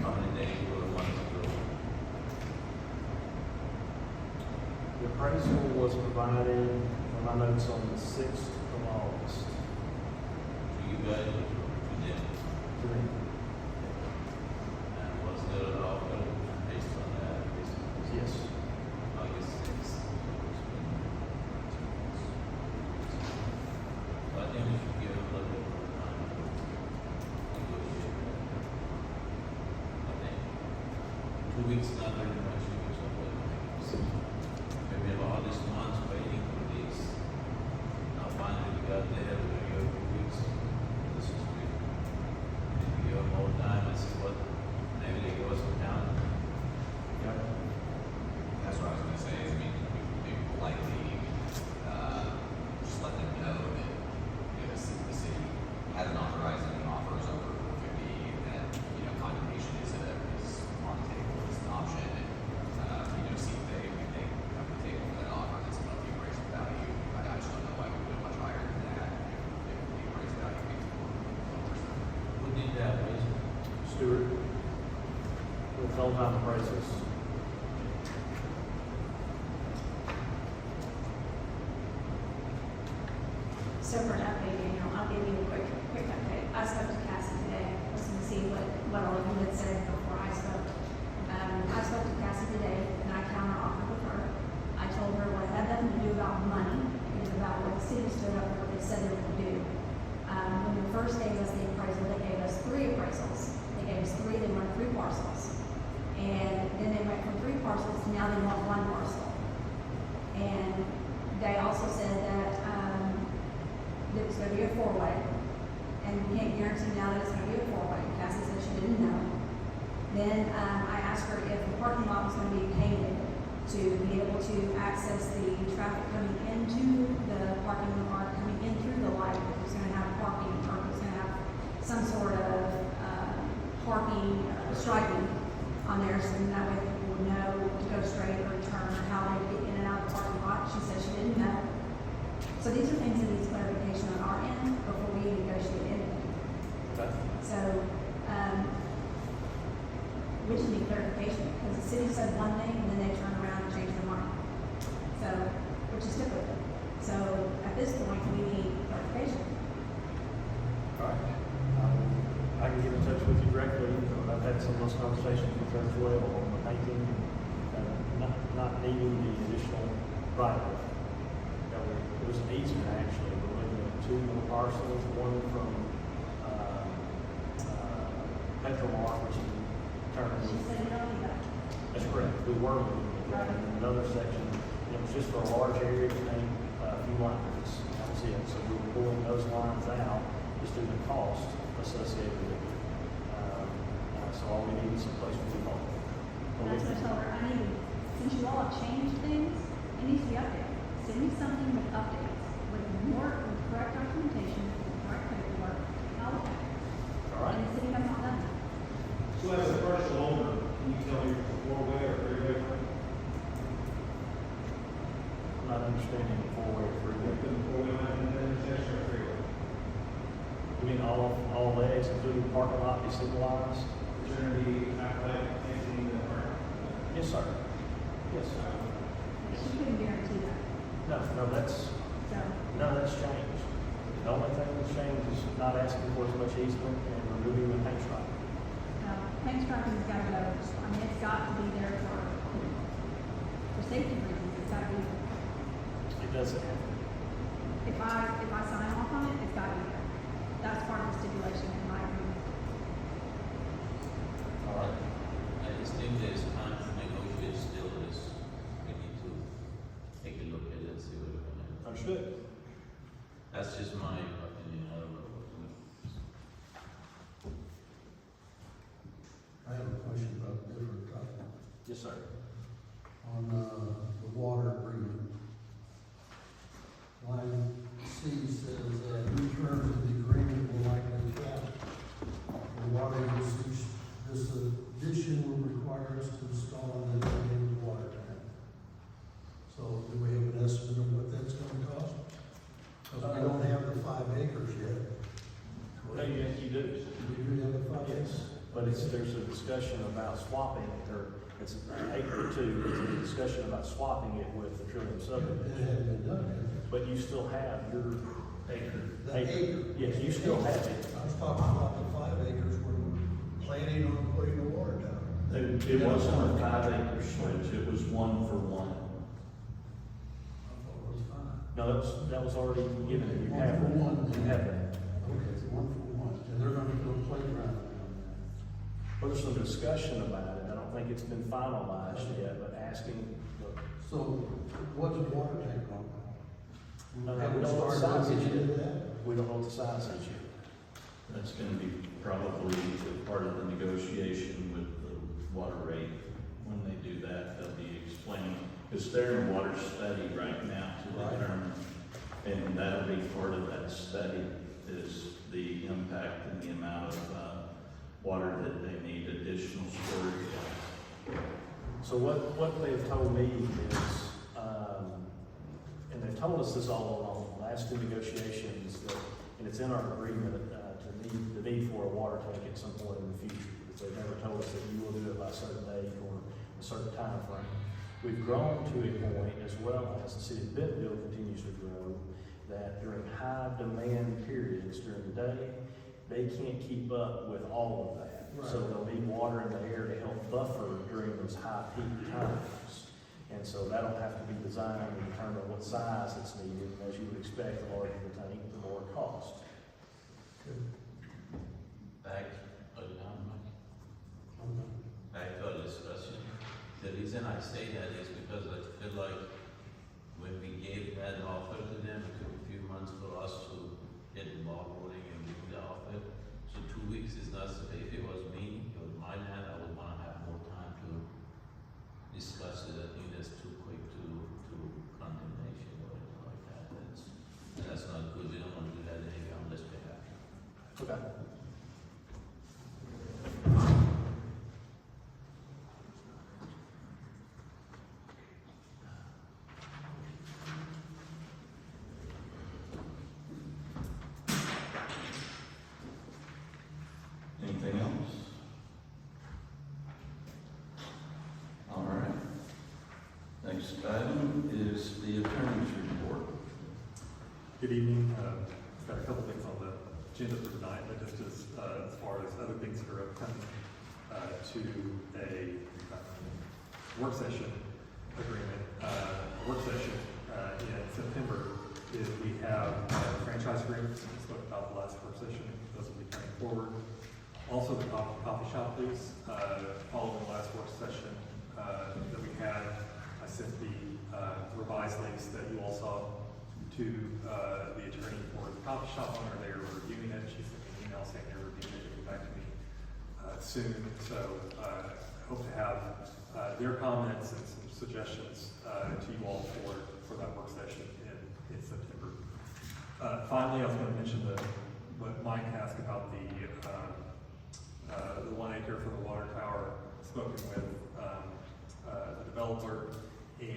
How many days or months ago? The appraisal was provided, on my notes, on the 6th of August. To you guys or to them? To me. And was there an offer based on that? Yes. August 6th. I think we should give them a little bit more time to negotiate that. I think 2 weeks not very much, 2 weeks of maybe about this month waiting for this. Now finally we got there, we're here 2 weeks. This is great. Maybe you have more time and see what, maybe they give us a count. Yep. That's what I was gonna say, is, I mean, we politely, just let them know that, the city hasn't authorized any offers over 450, and, condemnation is on the table, is an option, and, see if they come to the table with that offer that's above the appraisal value. I just don't know why we would go much higher than that if the appraisal value is 1%. Who did that, please? Stewart, with full-time appraisals. So for an update, Daniel, I'll give you a quick update. I spoke to Cassie today, listened to see what all of you had said before I spoke. I spoke to Cassie today, and I counter offered with her. I told her what it had nothing to do about money, it is about what the city stood up for, what they said they would do. When they first gave us the appraisal, they gave us 3 appraisals. They gave us 3, they wanted 3 parcels. And then they went from 3 parcels to now they want 1 parcel. And they also said that, it was gonna be a 4-way, and we can't guarantee now that it's gonna be a 4-way. Cassie said she didn't know. Then, I asked her if the parking lot was gonna be painted to be able to access the traffic coming into the parking lot, coming in through the light, if it was gonna have parking, or if it was gonna have some sort of, parking, striping on there, so that way people would know to go straight or turn, or how they get in and out of the parking lot. She said she didn't know. So these are things that needs clarification on our end before we negotiate anything. Okay. So, we just need clarification, because the city said one thing, and then they turn around and change their mind. So, which is typical. So, at this point, we need clarification. All right. I can get in touch with you directly. I've had some of those conversations with her as well on the painting, not needing the additional right of way. It was an easement actually. We're looking at 2 more parcels, one from Petromar, which is turned. She said it already, but That's correct. We were looking at that. And another section, it was just for a large area to paint a few lines. That was it. So we were pulling those lines out just due to the cost associated with it. So all we need is some place for the home. that's what I told her. I need, since you all have changed things, it needs to be updated. Send me something with updates, with with correct documentation, with correct paperwork, and I'll look at it. All right. And the city has not done that. So as a partial owner, can you tell me if it's a 4-way or 3-way? I'm not understanding the 4-way or 3-way. With the 4-way line in the intersection or 3-way? You mean all legs, including the parking lot, be signalized? Is there going to be like emptying the park? Yes, sir. Yes, sir. She couldn't guarantee that. That's changed. The only thing that's changed is not asking for as much easement and removing the paint stripe. Paint striping's gotta go. I mean, it's got to be there for safety reasons. It's gotta be, It doesn't have to. if I sign off on it, it's gotta be there. That's part of the stipulation in my agreement. All right. I just think there's time to negotiate still, we need to take a look at it, see what we're gonna. Understood. That's just my opinion. I don't know. I have a question about a different topic. Yes, sir. On, the water agreement. Line C says that new terms of the agreement will likely cap the water usage. This addition will require us to install an integrated water tank. So do we have an estimate of what that's gonna cost? Because we don't have the 5 acres yet. Well, yes, you do. We do have the 5 acres. Yes, but there's a discussion about swapping it, or it's an acre or two, there's a discussion about swapping it with the Trillium It subdivision. hasn't been done yet. But you still have your acre. The acre. Yes, you still have it. I was talking about the 5 acres where we're planning on putting the water down. It wasn't a 5 acre switch, it was 1 for 1. I thought it was 5. No, that was already given, you One have for that. one. You have that. Okay, it's 1 for 1, and they're gonna do a playground down there. Well, there's some discussion about it, I don't think it's been finalized yet, but asking, look, So, what's the water tank on? No, Have we we don't know the started size looking yet. into that? we don't know what the size is yet. That's gonna be probably part of the negotiation with the water rate. When they do that, they'll be explaining, because they're in a water study right now to Right. determine, and that'll be part of that study, is the impact and the amount of, water that they need additional storage. So what they've told me is, and they've told us this all along, the last two negotiations, that, and it's in our agreement, the need for a water tank at some point in the future. Because they've never told us that you will do it by a certain date or a certain time frame. We've grown to a point, as well as the city of Bentonville continues to grow, that during high demand periods during the day, they can't keep up with all of that. So Right. they'll need water in the air to help buffer during those high peak times. And so that'll have to be designed and determine what size it's needed. And as you would expect, the larger the tank, the more it costs. Back, back to our discussion. The reason I say that is because I feel like when we gave that offer to them, it took a few months for us to get the ball rolling and give the offer. So 2 weeks is not, if it was me, it was my land, I would wanna have more time to discuss it. I think that's too quick to condemnation or anything like that. That's not good. We don't wanna do that anyway unless we have to. Okay. Anything else? All right. Next item is the attorney's report. Good evening. I've got a couple things on the agenda for tonight, but just as far as other things that are upcoming to a work session agreement. A work session in September is we have franchise agreements. We spoke about the last work session. Those will be coming forward. Also, the coffee shop lease, following the last work session that we had, I sent the revised lease that you all saw to the attorney for the coffee shop owner. They are reviewing it. She sent me an email saying they're reviewing it. They'll get back to me soon. So I hope to have their comments and some suggestions to you all for that work session in September. Finally, I was going to mention what Mike asked about the 1 acre for the water tower. Spoken with the developer and.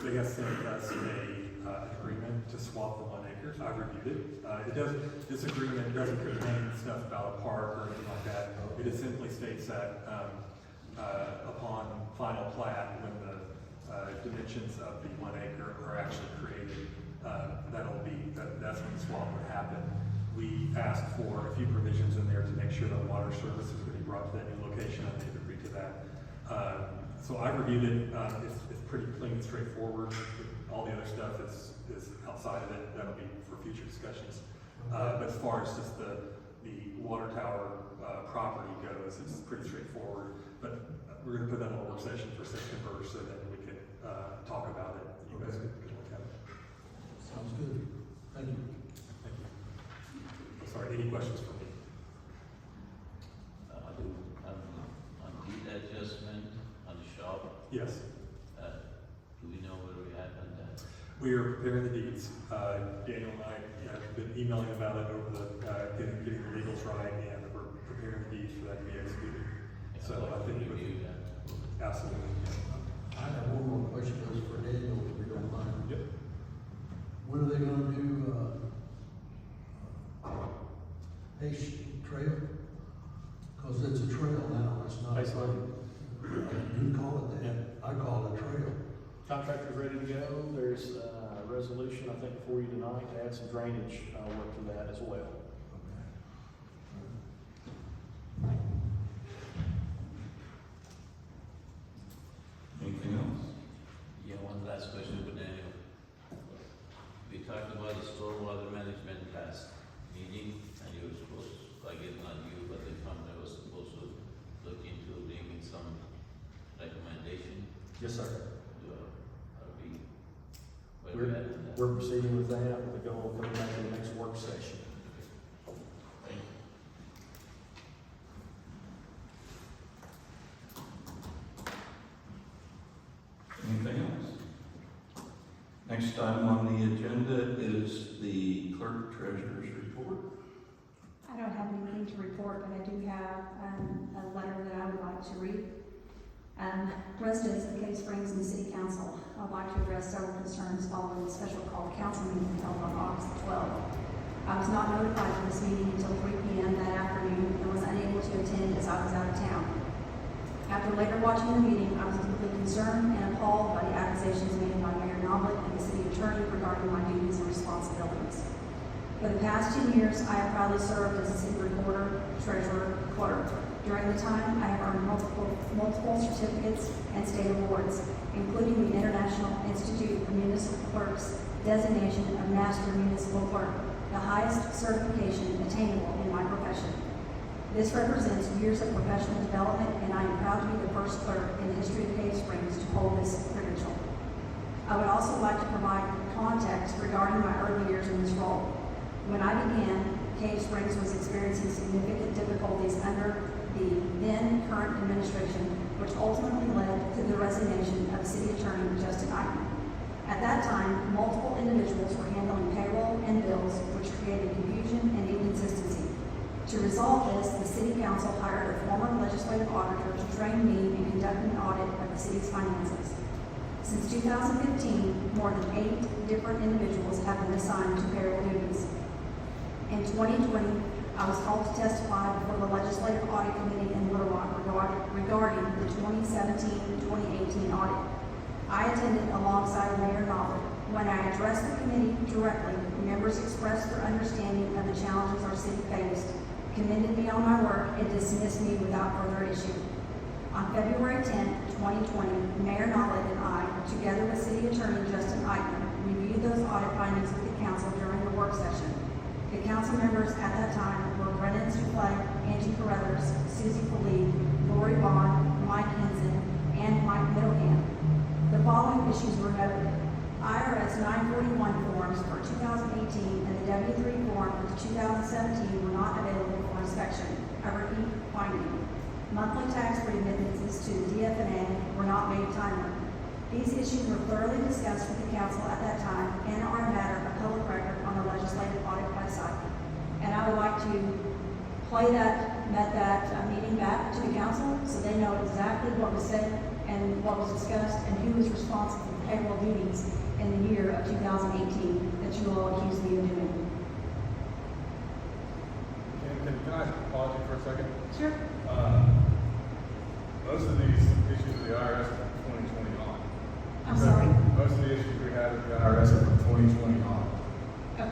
They have sent us an agreement to swap the 1 acre. I reviewed it. This agreement doesn't contain stuff about a park or anything like that. It just simply states that upon final plat, when the dimensions of the 1 acre are actually created, that's when the swap would happen. We asked for a few provisions in there to make sure that water services would be brought to that new location, and they've agreed to that. So I reviewed it. It's pretty clean and straightforward. All the other stuff is outside of it. That'll be for future discussions. But as far as just the the water tower, property goes, it's pretty straightforward. But we're gonna put that on a work session for September so that we can, talk about it. You guys can look at it. Sounds good. Thank you. Thank you. Sorry, any questions for me? On deed adjustment on the shop, Yes. do we know where we at on that? We are preparing the deeds. Daniel and I have been emailing about it over the, getting the legals right, and we're preparing the deeds for that to be executed. So I'd like I to think review that. absolutely. I have one more question, goes for Daniel, if you don't mind. Yep. When are they gonna do, Pace Trail? Cause it's a trail now, it's not. Pace Lane. You call it that, I call it a trail. Contractor's ready to go. There's a resolution, I think, for you tonight to add some drainage, work to that as well. Anything else? Yeah, one last question for Daniel. We talked about the stormwater management last meeting, and you were supposed to, I guess not you, but the company was supposed to look into making some recommendation. Yes, sir. Are we, where we at on that? We're proceeding with that, with the goal of coming back to the next work session. Thank you. Anything else? Next item on the agenda is the clerk treasurer's report. I don't have anything to report, but I do have a letter that I would like to read. Residents of Cave Springs and the City Council, I'd like to address several concerns following the special call council meeting held on August 12th. I was not notified of this meeting until 3 p.m. that afternoon and was unable to attend as I was out of town. After later watching the meeting, I was deeply concerned and appalled by the accusations made by Mayor Knoblet and the city attorney regarding my duties and responsibilities. For the past 2 years, I have proudly served as a city recorder, treasurer, clerk. During the time, I have earned multiple certificates and state awards, including the International Institute of Municipal Clerks designation of Master Municipal Clerk, the highest certification attainable in my profession. This represents years of professional development, and I am proud to be the first clerk in the history of Cave Springs to hold this credential. I would also like to provide context regarding my early years in this role. When I began, Cave Springs was experiencing significant difficulties under the then current administration, which ultimately led to the resignation of City Attorney Justin Eichmann. At that time, multiple individuals were handling payroll and bills, which created confusion and inconsistency. To resolve this, the City Council hired a former legislative auditor to train me in conducting an audit of the city's finances. Since 2015, more than 8 different individuals have been assigned to payroll duties. In 2020, I was called to testify before the Legislative Audit Committee in Little Rock regarding the 2017-2018 audit. I attended alongside Mayor Knoblet. When I addressed the committee directly, members expressed their understanding of the challenges our city faced, commended me on my work, and dismissed me without further issue. On February 10, 2020, Mayor Knoblet and I, together with City Attorney Justin Eichmann, reviewed those audit findings with the council during the work session. The council members at that time were Brennan Soufflet, Angie Carruthers, Susie Philippe, Lori Bond, Mike Henson, and Mike Middlehan. The following issues were noted. IRS 941 forms for 2018 and the W-3 form for 2017 were not available for inspection. A repeat finding. Monthly tax remittances to the DFNA were not made timely. These issues were thoroughly discussed with the council at that time and are a matter of public record on the legislative audit website. And I would like to play that meeting back to the council so they know exactly what was said and what was discussed and who was responsible for payroll duties in the year of 2018 that you all accused me of doing. Can I pause you for a second? Sure. Most of these issues with the IRS are from 2020 on. I'm sorry. Most of the issues we have with the IRS are from 2020 on.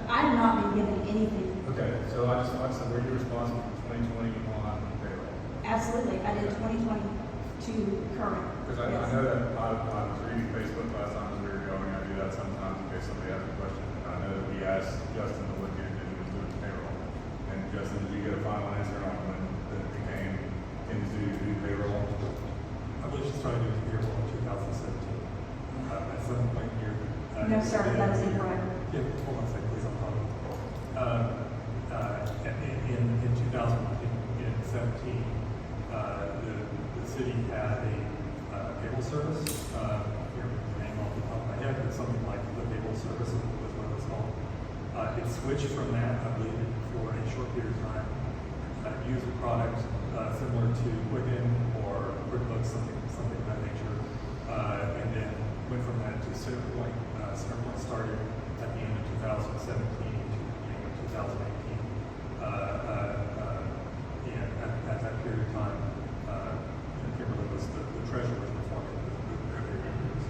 I have not been given anything. Okay, so I just said, were you responsible for 2020 on payroll? Absolutely. I did 2022 current. Because I know that I was reading Facebook last time as we were going. I do that sometimes in case somebody has a question. And I know that we asked Justin to look into who was doing payroll. And Justin, did you get a No, sir, that is incorrect. Yeah, hold on a second, please, I'm talking. In 2017, the city had a cable service, here, the name off the top of my head, but something like the cable service was what it was called. It switched from that, I believe, for a short period of time, used a product similar to Quicken or QuickBooks, something of that nature, and then went from that to CenterPoint. CenterPoint started at the end of 2017 to the beginning of 2018. And at that period of time, Kimberly was the treasurer was performing the agreements.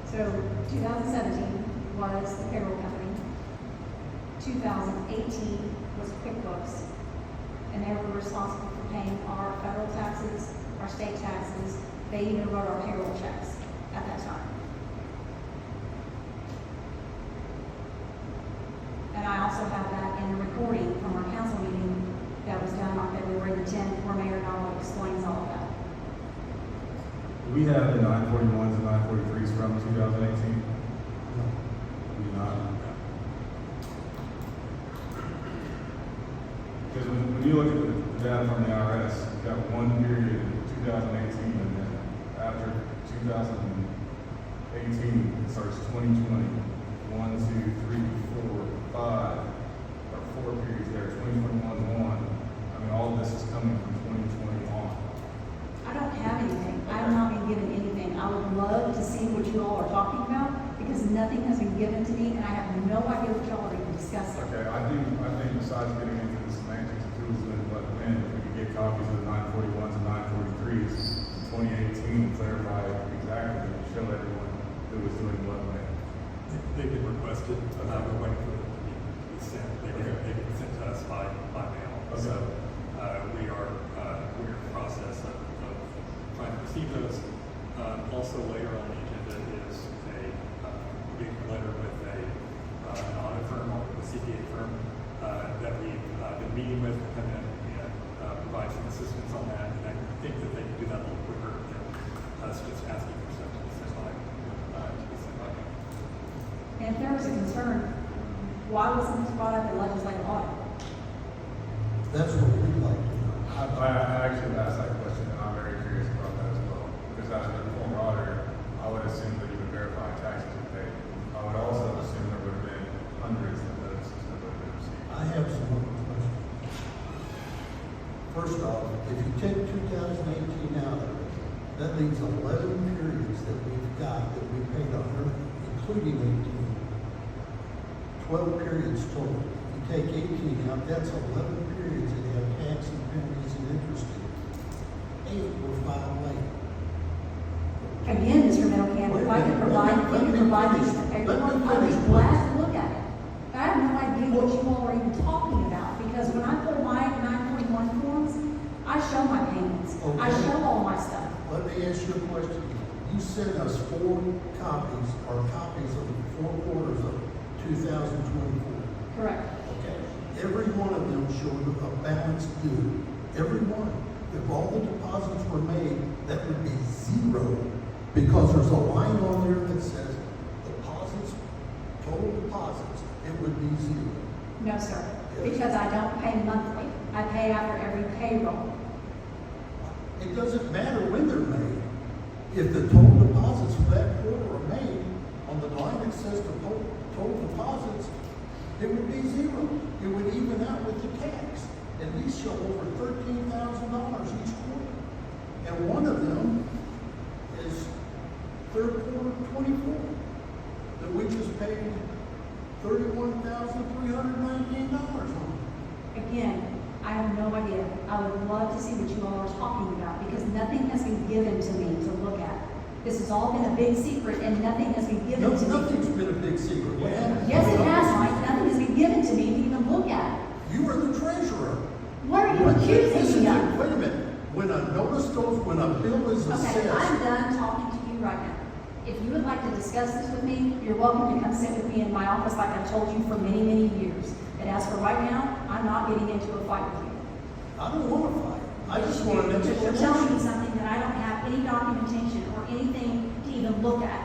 So 2017 was the payroll company. 2018 was QuickBooks, and they were responsible for paying our federal taxes, our state taxes. They even wrote our payroll checks at that time. And I also have that in the recording from our council meeting that was done on February the 10th, where Mayor Donald explains all of that. We have the 941s and 943s from 2018. We do not. Because when you look at the data from the IRS, you've got one period in 2018, and then after 2018, it starts 2020. 1, 2, 3, 4, 5, or 4 periods there. 2021, 1. I mean, all of this is coming from 2020 on. I don't have anything. I have not been given anything. I would love to see what you all are talking about, because nothing has been given to me, and I have no idea what y'all are even discussing. Okay, I think besides getting into the semantics of who's doing what when, if we could get copies of the 941s and 943s in 2018 and clarify exactly, and show everyone who was doing what when. They've been requested, we're waiting for them to be sent. They've been sent to us by mail. Okay. So, we're in the process of trying to receive those. Also later on the agenda is a letter with an audit firm, a CPA firm, that we've been meeting with to come in and provide some assistance on that. And I think that they can do that a little quicker than us just asking for stuff to be sent by. And if there was a concern, why wasn't this brought up in legislative audit? That's what we'd like to know. I actually asked that question, and I'm very curious about that as well. Because as a former auditor, I would assume that you would verify taxes you paid. I would also assume there would have been hundreds of notices that would have been received. I have some more questions. First off, if you take 2018 out of it, that leaves 11 periods that we've got that we paid on, including 18. 12 periods total. You take 18 out, that's 11 periods that have tax and penalties and interest in it. 8 were filed late. Again, Mr. Middlecamp, if I could provide these paperwork, I'd be glad to look at it. I have no idea what you all are even talking about, because when I pull my 941 forms, I show my payments. I Okay. show all my stuff. Let me ask you a question. You sent us 4 copies, or copies of the 4 quarters of 2024. Correct. Okay. Every one of them showed a balance due. Every one. If all the deposits were made, that would be 0. Because there's a line on there that says deposits, total deposits, it would be 0. No, sir, Yes. because I don't pay monthly. I pay after every payroll. It doesn't matter when they're made. If the total deposits for that quarter are made, on the line that says the total deposits, it would be 0. It would even out with the tax. And these show over $13,000 each quarter. And one of them is third quarter 24, that we just paid $31,319 on. Again, I have no idea. I would love to see what you all are talking about, because nothing has been given to me to look at. This has all been a big secret, and nothing has been given to me. Nothing's been a big secret. What happened? Yes, it has, Mike. Nothing has been given to me to even look at. You are the treasurer. What are you accusing me of? Wait a minute. When a notice goes, when a bill is Okay, assessed. I'm done talking to you right now. If you would like to discuss this with me, you're welcome to come sit with me in my office like I've told you for many, many years. But as for right now, I'm not getting into a fight with you. I don't want to fight. I just want an Because you're telling me explanation. something that I don't have any documentation or anything to even look at.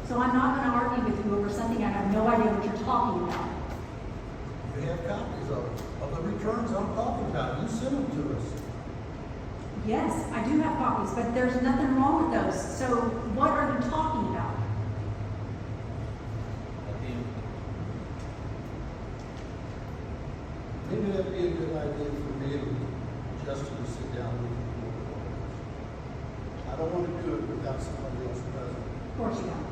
So I'm not gonna argue with you over something I have no idea what you're talking about. We have copies of the returns I'm talking about. You sent them to us. Yes, I do have copies, but there's nothing wrong with those. So what are you talking about? I think Maybe that'd be a good idea for me and Justin to sit down with the board of auditors. I don't want to do it without somebody else present. Of course you don't.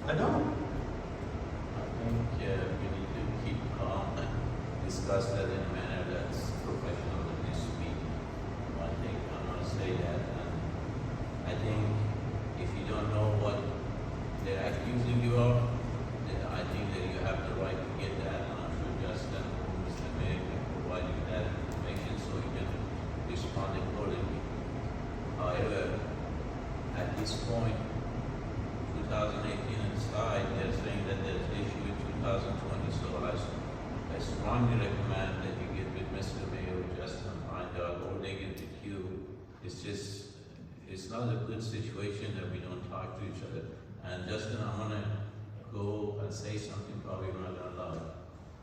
I don't. I think we need to keep calm and discuss that in a manner that's professional in this meeting. I think I'm gonna say that, and I think if you don't know what they're accusing you of, then I think that you have the right to get that, and I'm sure Justin or Mr. Mayor can provide you that information so you can respond accordingly. However, at this point, 2018 aside, they're saying that there's issue in 2020, so I strongly recommend that you get with Mr. Mayor, Justin, find out, or they get with you. It's just, it's not a good situation that we don't talk to each other. And Justin, I'm gonna go and say something probably not allowed.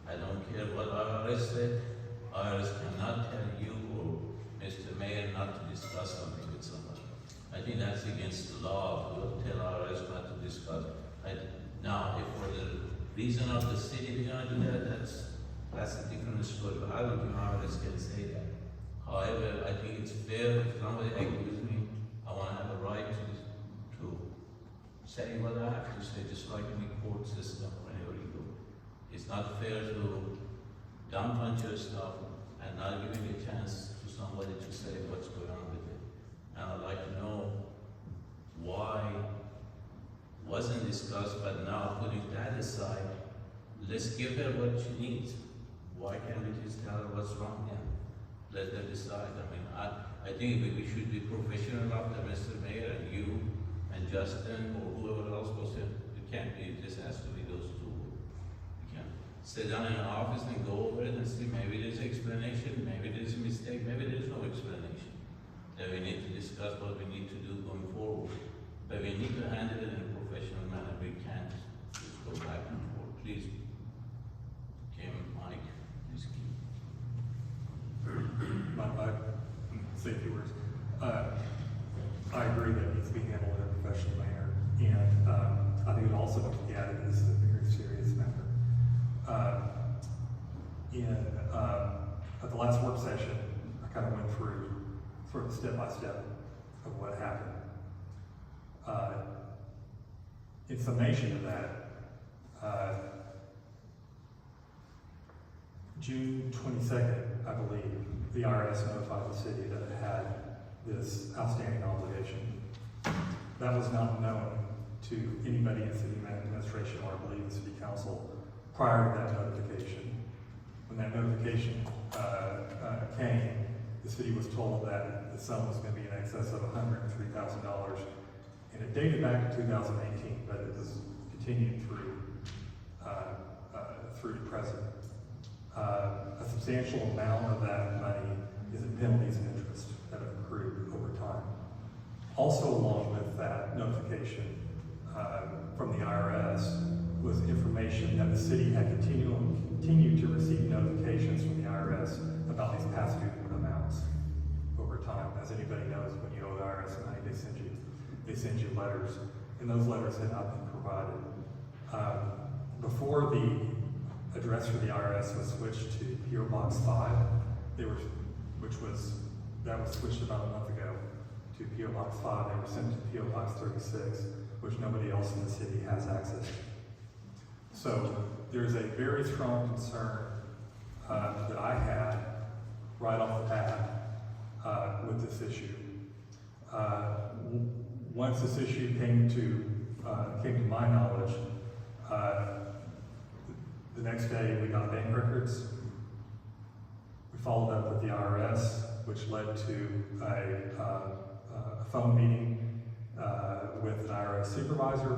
I don't care what IRS said. IRS cannot tell you or Mr. Mayor not to discuss something with somebody. I think that's against the law to tell IRS not to discuss. Now, if for the reason of the city we're gonna do that, that's a different story, but I don't think IRS can say that. However, I think it's fair if somebody accuses me, I wanna have a right to say what I have to say, just like in the court system whenever you go. It's not fair to dump on your stuff and not giving a chance to somebody to say what's going on with it. And I'd like to know why wasn't discussed, but now putting that aside, let's give her what she needs. Why can't we just tell her what's wrong and let her decide? I mean, I think we should be professional about that, Mr. Mayor, and you, and Justin, or whoever else goes in. It can't be, it just has to be those two. You can't sit down in an office and go over it and see, maybe there's explanation, maybe there's a mistake, maybe there's no explanation. That we need to discuss what we need to do going forward. But we need to handle it in a professional manner. We can't just go back and forth. Please, Kim, Mike, please keep. Say a few words. I agree that it needs to be handled in a professional manner, and I think it also needs to be added as a very serious matter. At the last work session, I kind of went through sort of step-by-step of what happened. In summation of that, June 22nd, I believe, the IRS notified the city that it had this outstanding obligation. That was not known to anybody in city administration or I believe the city council prior to that notification. When that notification came, the city was told that the sum was going to be in excess of $103,000, and it dated back to 2018, but it was continued through present. A substantial amount of that money is in penalties and interest that have accrued over time. Also, along with that notification from the IRS was information that the city had continued to receive notifications from the IRS about these past due amounts over time. As anybody knows, when you owe the IRS money, they send you letters, and those letters had not been provided. Before the address for the IRS was switched to PO Box 5, that was switched about a month ago to PO Box 5. They were sent to PO Box 36, which nobody else in the city has access to. So there's a very strong concern that I had right off the bat with this issue. Once this issue came to my knowledge, the next day we got bank records. We followed up with the IRS, which led to a phone meeting with an IRS supervisor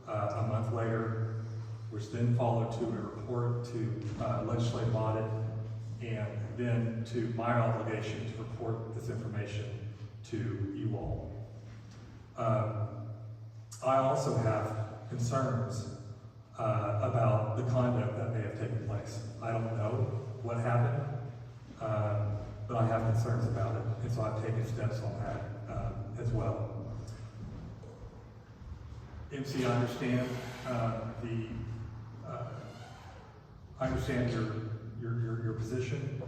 a month later, which then followed to a report to legislative audit and then to my obligation to report this information to you all. I also have concerns about the conduct that may have taken place. I don't know what happened, but I have concerns about it, and so I've taken steps on that as well. MC, I understand I understand your position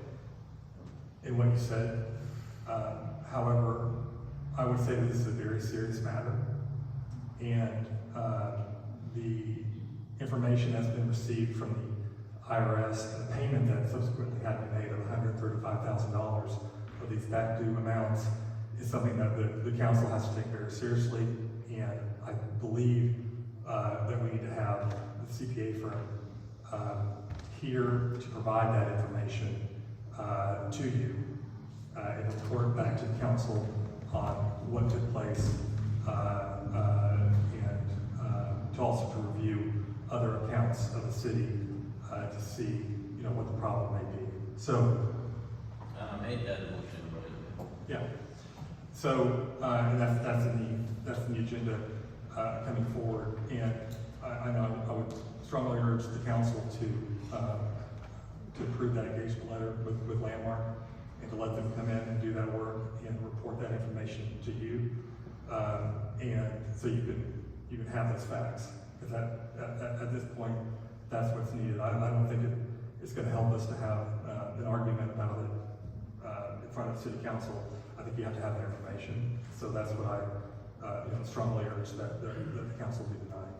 in what you said. However, I would say that this is a very serious matter, and the information that's been received from the IRS and the payment that subsequently had been made of $135,000 of these back due amounts is something that the council has to take very seriously, and I believe that we need to have the CPA firm here to provide that information to you and report back to the council on what took place and to also to review other accounts of the city to see, what the problem may be. So, I made that motion, right? yeah. So, and that's in the agenda coming forward, and I know I would strongly urge the council to approve that engagement letter with Landmark and to let them come in and do that work and report that information to you, and so you can have those facts. Because at this point, that's what's needed. I don't think it's going to help us to have an argument about it in front of city council. I think you have to have that information. So that's what I strongly urge that the council be denied.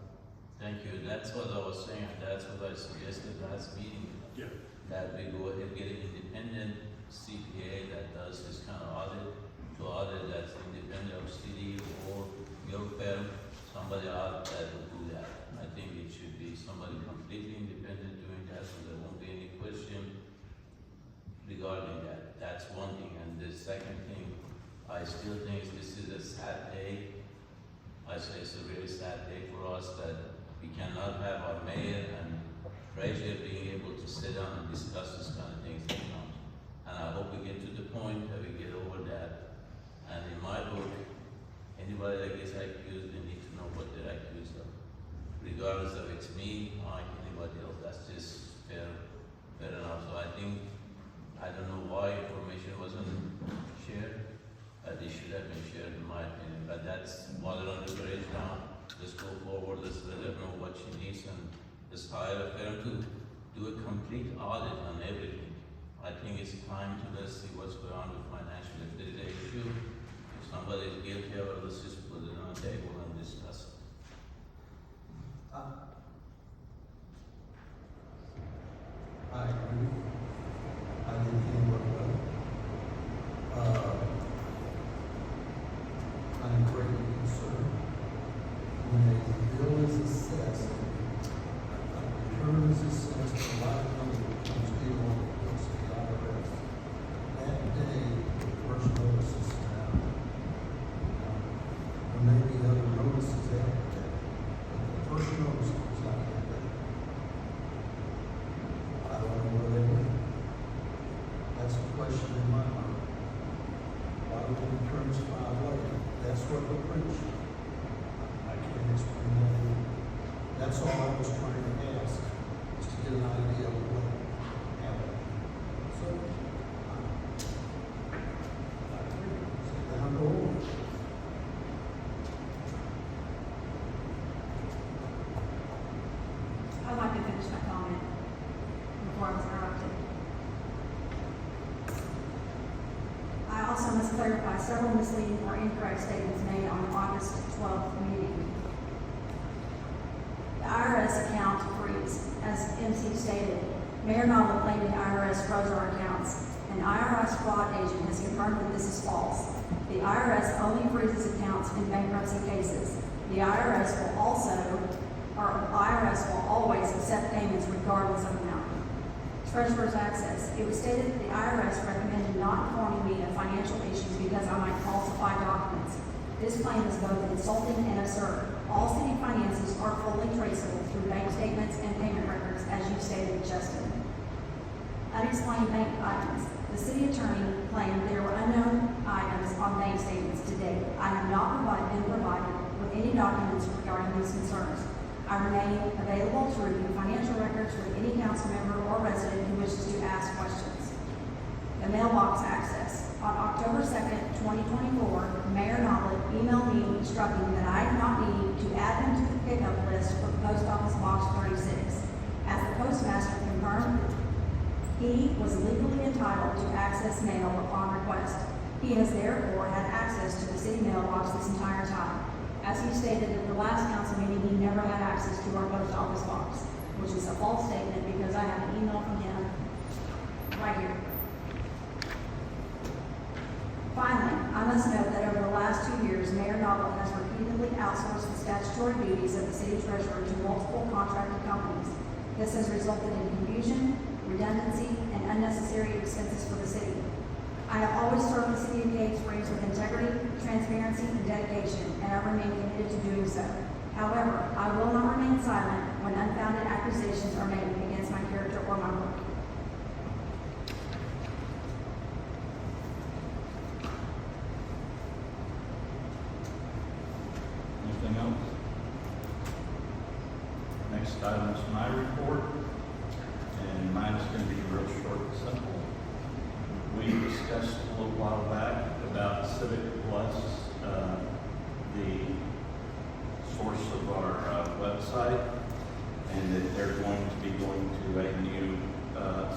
Thank you. That's what I was saying, and that's what I suggested last meeting. Yeah. That we go ahead and get an independent CPA that does this kind of audit that's independent of city or your firm, somebody out that will do that. I think it should be somebody completely independent doing that, so there won't be any question regarding that. That's one thing. And the second thing, I still think this is a sad day. I say it's a really sad day for us that we cannot have our mayor and treasurer being able to sit down and discuss this kind of things. And I hope we get to the point that we get over that. And in my book, anybody that gets accused, they need to know what they're accused of. Regardless of it's me or anybody else, that's just fair enough. So I think, I don't know why information wasn't shared. It should have been shared in my opinion, but that's water on the bridge now. Let's go forward, let's let her know what she needs, and let's hire a firm to do a complete audit on everything. I think it's time to let's see what's going on with financial. If there is an issue, if somebody is guilty of it, let's just put it on the table and discuss it. I agree. I didn't think it well. I'm greatly concerned when a bill is assessed, a return is assessed, a lot of money becomes due on the books of the IRS. That day, the first notice is sent out. There may be other notices after that, but the first notice goes out that day. I don't know where they went. That's a question in my mind. Why would the returns file later? That's what the print should. I can't explain that to you. That's all I was trying to ask, is to get an idea of what happened. So, I agree. Sit down, go over. I'd like to finish my comment before I was interrupted. I also must clarify several misleading or incorrect statements made on the August 12th meeting. The IRS account freeze, as MC stated. Mayor Nolan claimed the IRS froze our accounts. An IRS fraud agent has confirmed that this is false. The IRS only freezes accounts in bankruptcy cases. The IRS will always accept payments regardless of amount. Treasurer's access. It was stated that the IRS recommended not informing me of financial issues because I might falsify documents. This claim is both insulting and absurd. All city finances are fully traceable through bank statements and payment records, as you stated, Justin. unexplained bank items. The city attorney claimed there were unknown items on bank statements to date. I have not been provided with any documents regarding these concerns. I remain available to review financial records with any council member or resident who wishes to ask questions. The mailbox access. On October 2nd, 2024, Mayor Noblett emailed me instructing that I not need to add him to the pickup list for Post Office Box 36. As the postmaster confirmed, he was legally entitled to access mail upon request. He has therefore had access to the city mailbox this entire time. As he stated at the last council meeting, he never had access to our post office box, which is a false statement because I have an email from him right here. Finally, I must note that over the last 2 years, Mayor Noblett has repeatedly outsourced the statutory duties of the city treasurer to multiple contracted companies. This has resulted in confusion, redundancy, and unnecessary expenses for the city. I have always served the city of Cave Springs with integrity, transparency, and dedication, and I remain committed to doing so. However, I will not remain silent when unfounded accusations are made against my character or my work. Anything else? Next item is my report, and mine's going to be real short and simple. We discussed a little while back about Civic Plus, the source of our website, and that they're going to be going to a new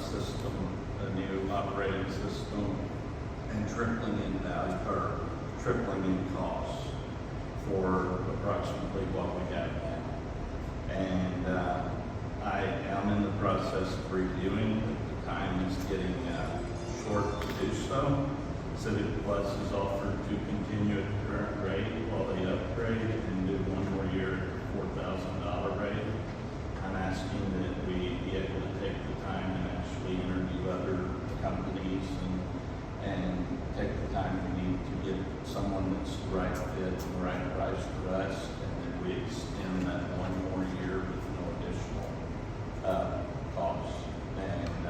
system, a new operating system, and tripling in value, or tripling in costs for approximately what we have now. And I am in the process of reviewing. The time is getting short to do so. Civic Plus is offered to continue at the current rate while they upgrade and do one more year at the $4,000 rate. I'm asking that we be able to take the time and actually interview other companies and take the time we need to get someone that's the right fit and the right price for us, and then we extend that one more year with no additional costs. And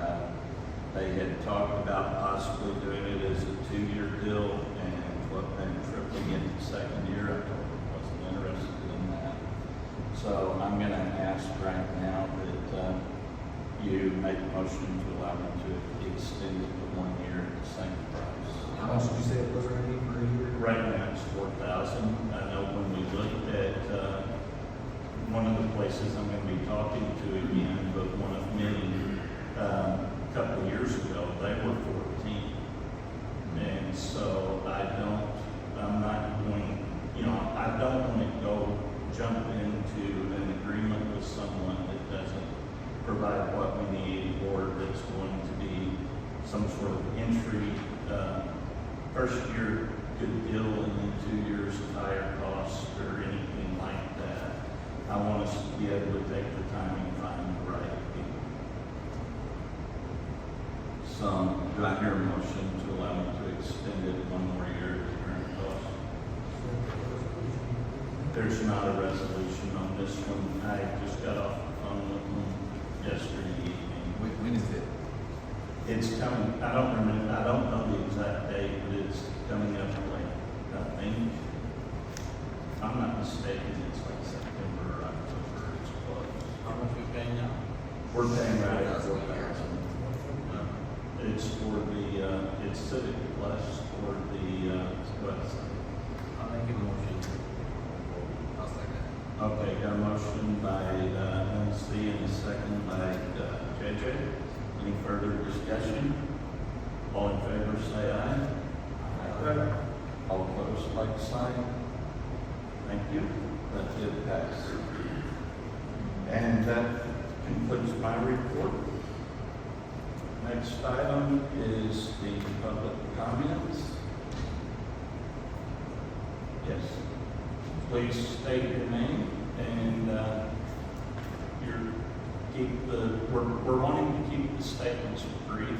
they had talked about possibly doing it as a 2-year deal and tripling it the second year. I told them I wasn't interested in that. So I'm going to ask right now that you make a motion to allow me to extend it to 1 year at the same price. How much did you say it was already per year? Right now it's $4,000. I know when we looked at one of the places I'm going to be talking to again, but one of many, a couple of years ago, they were 14. And so I'm not going, I don't want to jump into an agreement with someone that doesn't provide what we need, or that's going to be some sort of entry, first year good deal and then 2 years of higher costs or anything like that. I want us to be able to take the time and find the right people. So, do I hear a motion to allow me to extend it 1 more year at the current cost? There's not a resolution on this one. I just got off the phone with them yesterday evening. When is it? It's coming, I don't know the exact date, but it's coming up late. I think, if I'm not mistaken, it's like September or October, it's close. How much we paying now? We're paying right at $4,000 a year. It's for it's Civic Plus for the website. I'll make a motion. I'll second. Okay, got a motion by MC and a second by JJ. Any further discussion? All in favor say aye. Aye. All opposed, like sign. Thank you. That did pass. And that concludes my report. Next item is the public comments. Yes. Please state your name and we're wanting to keep the statements brief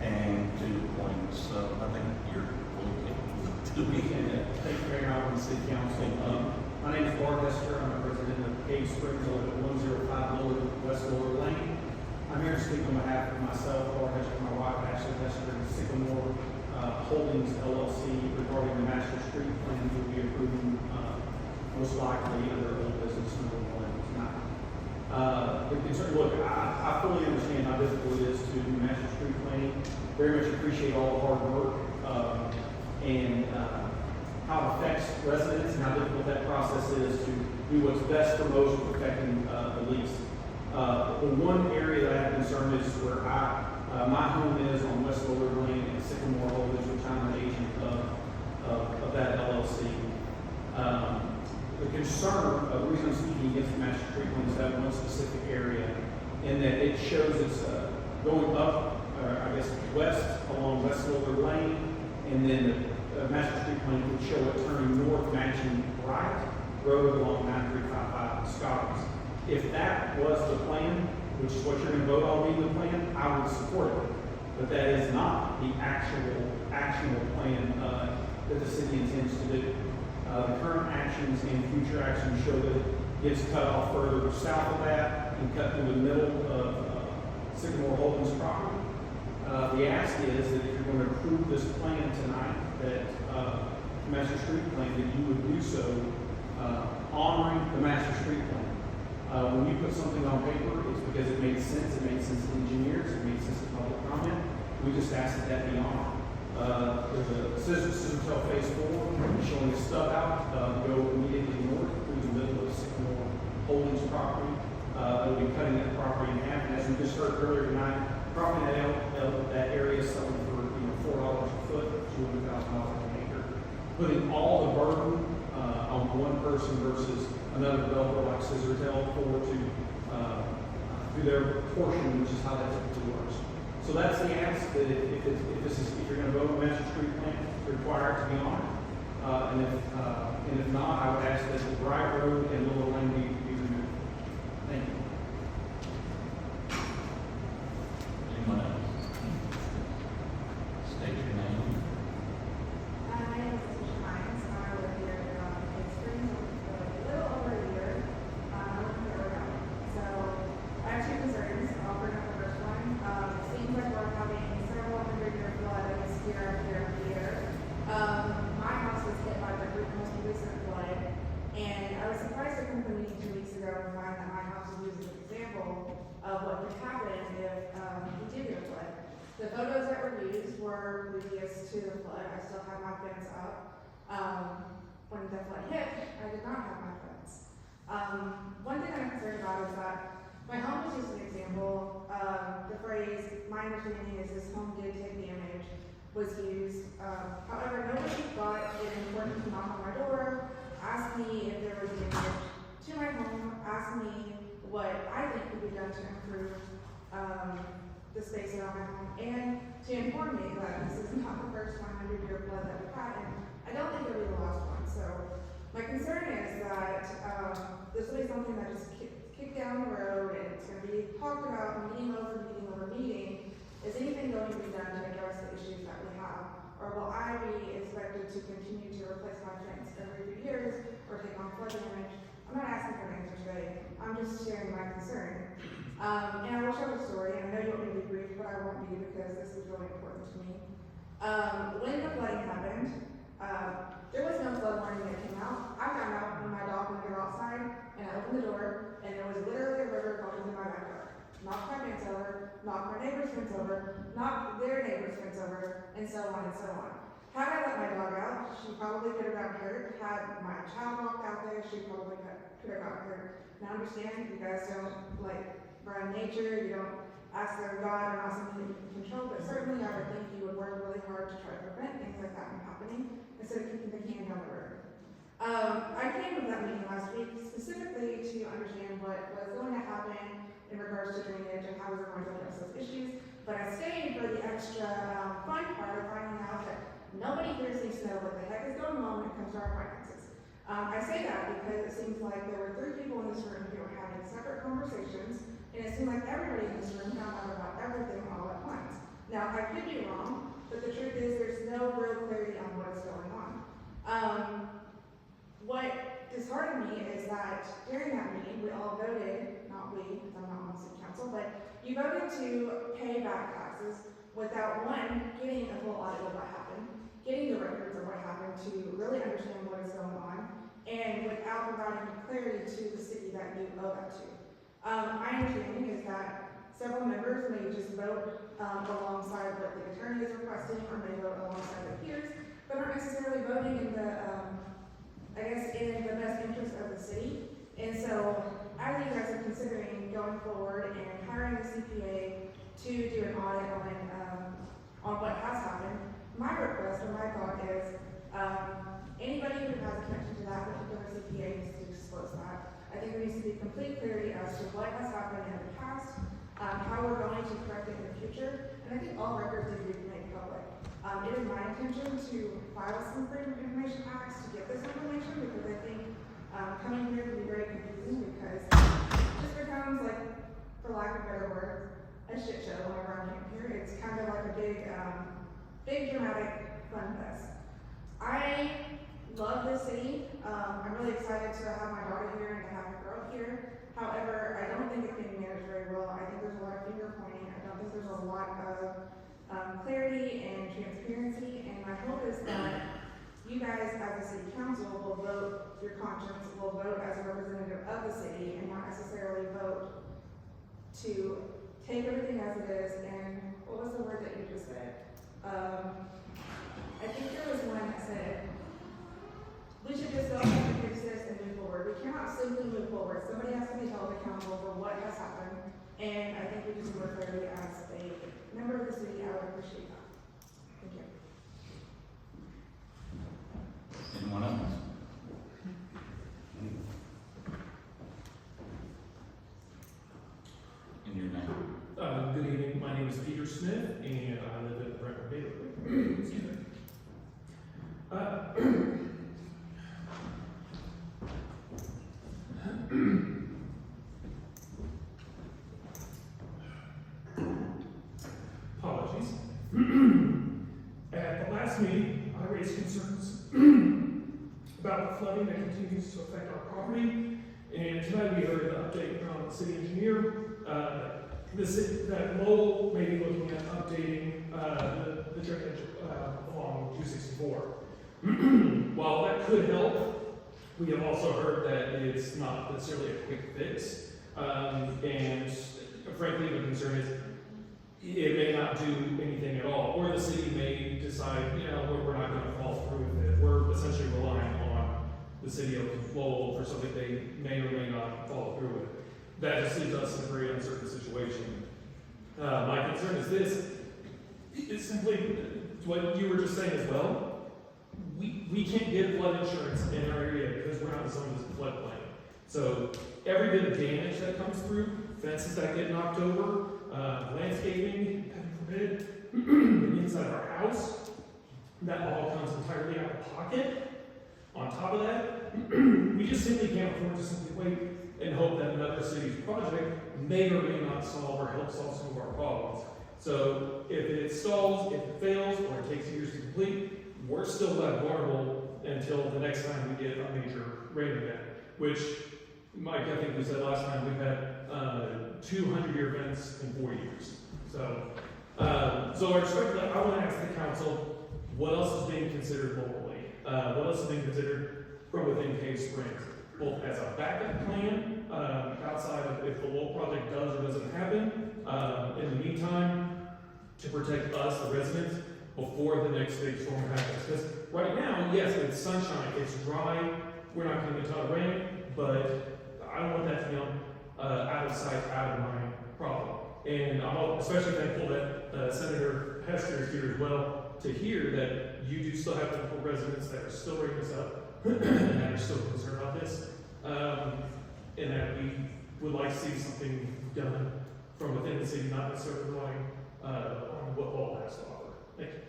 and to the point. So I think you're really capable of doing it. Thank you, Mayor, Alvin, City Council. My name is Mark Esther. I'm a resident of Cave Springs, 105 West Lower Lane. I'm here to speak on behalf of myself, Mark most likely under old business number 1 tonight. The concern, look, I fully understand how difficult it is to do master street planning. Very much appreciate all the hard work, and how it affects residents and how difficult that process is to do what's best for most with affecting the least. The one area that I have concern is where my home is on West Lower Lane and Sycamore Holdings, which I'm an agent of that LLC. The concern, the reason I'm speaking against the master street plan is that one specific area, in that it shows it's going up, I guess, west along West Lower Lane, and then the master street plan would show it turning north, matching right road along 9355 Scotts. If that was the plan, which is what you're going to vote on being the plan, I would support it. But that is not the actionable plan that the city intends to do. The current actions and future actions show that it gets cut off further south of that and cut through the middle of Sycamore Holdings property. The ask is that if you're going to approve this plan tonight, that master street plan, that you would do so honoring the master street plan. When you put something on paper, it's because it made sense. It made sense to engineers. It made sense to public comment. We just ask that that be honored. There's a scissor tail phase 4 showing a stub out, go immediately north through the middle of Sycamore Holdings property. They'll be cutting that property in half. And as we just heard earlier tonight, property in that area is selling for $4 a foot, $200,000 an acre. Putting all the burden on one person versus another developer like Scissortail to do their portion, which is how that typically works. So that's the ask, that if you're going to vote on master street plan, it's required to be honored. And if not, I would ask that the Bright Road and Little Lane be removed. Thank you. Anyone else? State your name. My name is Tisha Hines, and I live here in Big Springs for a little over a year. I live in Oregon. So I have 2 concerns. I'll bring up the first one. It seems like we're having several hundred-year floods year after year after year. My house was hit by the most recent flood, and I was surprised to come to the meeting 2 weeks ago and find that my house was used as an example of what could happen if we did get a flood. The photos that were used were previous to the flood. I still have my fence up. When the flood hit, I did not have my fence. One thing I'm concerned about is that my home was used as an example. The phrase, my understanding is this home did take damage, was used. However, nobody thought it important to knock on my door, ask me if there was damage to my home, ask me what I think could be done to improve the space around my home, and to inform me that this is not the first 100-year flood that we've had, and I don't think it'll be the last one. So my concern is that this will be something that just kicked down the road, and it's going to be talked about meeting over meeting over meeting. Is anything going to be done to address the issues that we have, or will I be expected to continue to replace my fence every few years or take on flood damage? I'm not asking for an answer today. I'm just sharing my concern. And I will share a story, and I know you want me to be brief, but I won't be because this is really important to me. When the flooding happened, there was no flood warning that came out. I found out when my dog went to go outside, and I opened the door, and there was literally a river going through my backyard. Knocked my fence over, knocked my neighbor's fence over, knocked their neighbor's fence over, and so on and so on. Had I let my dog out, she probably could have gotten hurt. Had my child walked out there, she probably could have gotten hurt. Now I understand you guys don't run nature, you don't ask their God, or not something that you can control, but certainly I would think you would work really hard to try to prevent things like that from happening instead of kicking the can down the road. I came to that meeting last week specifically to understand what was going to happen in regards to drainage and how we were going to address those issues, but I stayed for the extra fun part of finding out that nobody here seems to know what the heck is going on when it comes to our finances. I say that because it seems like there were 3 people in this room who were having separate conversations, and it seemed like everybody in this room found out about everything all at once. Now, I could be wrong, but the truth is there's no real clarity on what is going on. What disheartened me is that during that meeting, we all voted, not we, because I'm not on the city council, but you voted to pay back taxes without, one, getting a full audit of what happened, getting the records of what happened to really understand what is going on, and without providing clarity to the city that you owe that to. My understanding is that several members may just vote alongside what the attorney is requesting, or may vote alongside their peers, but aren't necessarily voting in the, in the best interest of the city. And so, as you guys are considering going forward and hiring a CPA to do an audit on what has happened, my request or my thought is, anybody who has a connection to that particular CPA needs to disclose that. I think there needs to be complete clarity as to what has happened in the past, how we're going to correct it in the future, and I think all records need to be made public. It is my intention to file some Freedom of Information Acts to get this information, because I think coming here can be very confusing, because it just becomes, like, for lack of better words, a shit show whenever I'm here. It's kind of like a big dramatic fun fest. I love this city. I'm really excited to have my daughter here and to have her grow up here. However, I don't think it's being managed very well. I think there's a lot of finger pointing. I don't think there's a lot of clarity and transparency. And my hope is that you guys, as a city council, will vote your conscience, will vote as a representative of the city, and not necessarily vote to take everything as it is. And what was the word that you just said? I think there was one that said, we should just go ahead and fix this and move forward. We cannot simply move forward. Somebody has to be held accountable for what has happened. And I think we just need more clarity as a member of the city. I would appreciate that. Thank you. Anyone else? In your name. Good evening. My name is Peter Smith, and I live in Brentwood neighborhood. Excuse me. Apologies. At the last meeting, I raised concerns about the flooding that continues to affect our property, and tonight we heard an update from the city engineer. That Lowell may be looking at updating the drainage along 264. While that could help, we have also heard that it's not necessarily a quick fix. And frankly, the concern is it may not do anything at all, or the city may decide, we're not going to follow through with it. We're essentially relying on the city of Lowell for something they may or may not follow through with. That just leaves us in a very uncertain situation. My concern is this. It's simply what you were just saying as well. We can't get flood insurance in our area because we're not in some of this floodplain. So every bit of damage that comes through, fences that get knocked over, landscaping, heaven forbid, inside our house, that all comes entirely out of pocket. On top of that, we just simply can't afford to simply wait and hope that another city's project may or may not solve or help solve some of our problems. So if it stalls, if it fails, or it takes years to complete, we're still left vulnerable until the next time we get a major rain event, which, Mike, I think we said last time, we've had 200-year events in 4 years. So I respect that. I want to ask the council, what else is being considered locally? What else is being considered from within Cave Springs? Both as a backup plan, outside of if the Lowell project does or doesn't happen, in the meantime, to protect us, the residents, before the next big storm happens. Because right now, yes, it's sunshine, it's dry, we're not going to get a ton of rain, but I don't want that to be out of sight, out of mind problem. And I'm especially thankful that Senator Hester is here as well to hear that you do still have local residents that are still bringing this up and that are still concerned about this, and that we would like to see something done from within the city, not necessarily relying on what Lowell has to offer. Thank you.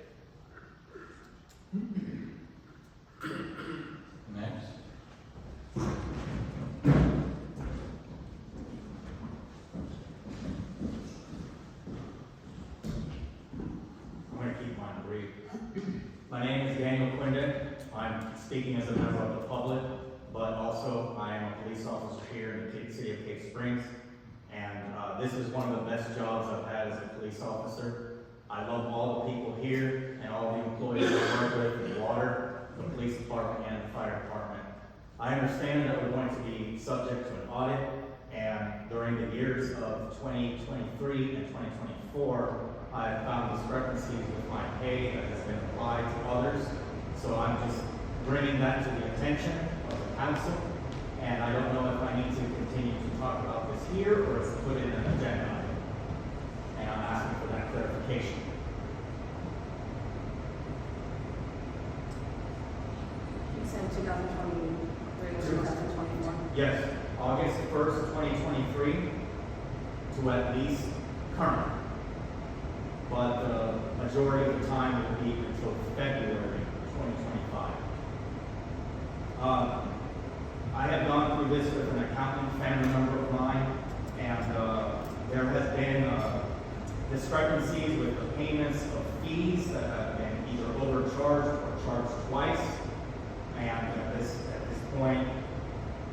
Next. I'm going to keep mine brief. My name is Daniel Quinden. I'm speaking as a member of the public, but also I am a police officer here in the city of Cave Springs. And this is one of the best jobs I've had as a police officer. I love all the people here and all the employees I work with, the water, the police department, and the fire department. I understand that we're going to be subject to an audit, and during the years of 2023 and 2024, I have found discrepancies with my pay that has been applied to others. So I'm just bringing that to the attention of the council, and I don't know if I need to continue to talk about this here or if put it in an agenda item. And I'm asking for that clarification. You said 2023, 2024. Yes, August 1st, 2023 to at least current. But the majority of the time will be until February 2025. I have gone through this with an accountant, family member of mine, and there has been discrepancies with the payments of fees that have been either overcharged or charged twice. And at this point,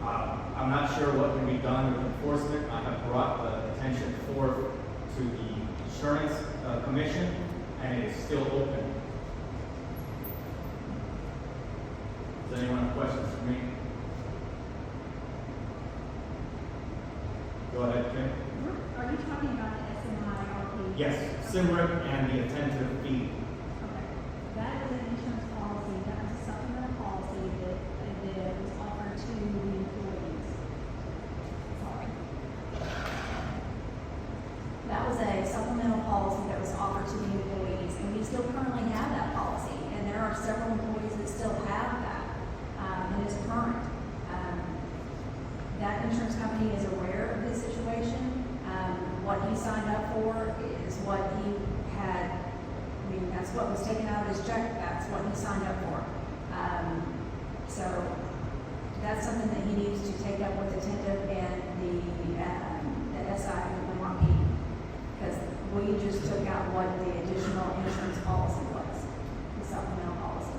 I'm not sure what can be done with enforcement. I have brought the attention forth to the insurance commission, and it is still open. Does anyone have questions for me? Go ahead, Kim. Are you talking about the SMIRP? Yes, SIMRIP and the attentive fee. Okay. That is an insurance policy, that was a supplemental policy that was offered to the employees. Sorry. That was a supplemental policy that was offered to the employees, and we still currently have that policy. And there are several employees that still have that, and it's current. That insurance company is aware of this situation. What he signed up for is what he had, I mean, that's what was taken out of his check, that's what he signed up for. So that's something that he needs to take up with attentive and the SI and the MRP, because we just took out what the additional insurance policy was, the supplemental policy.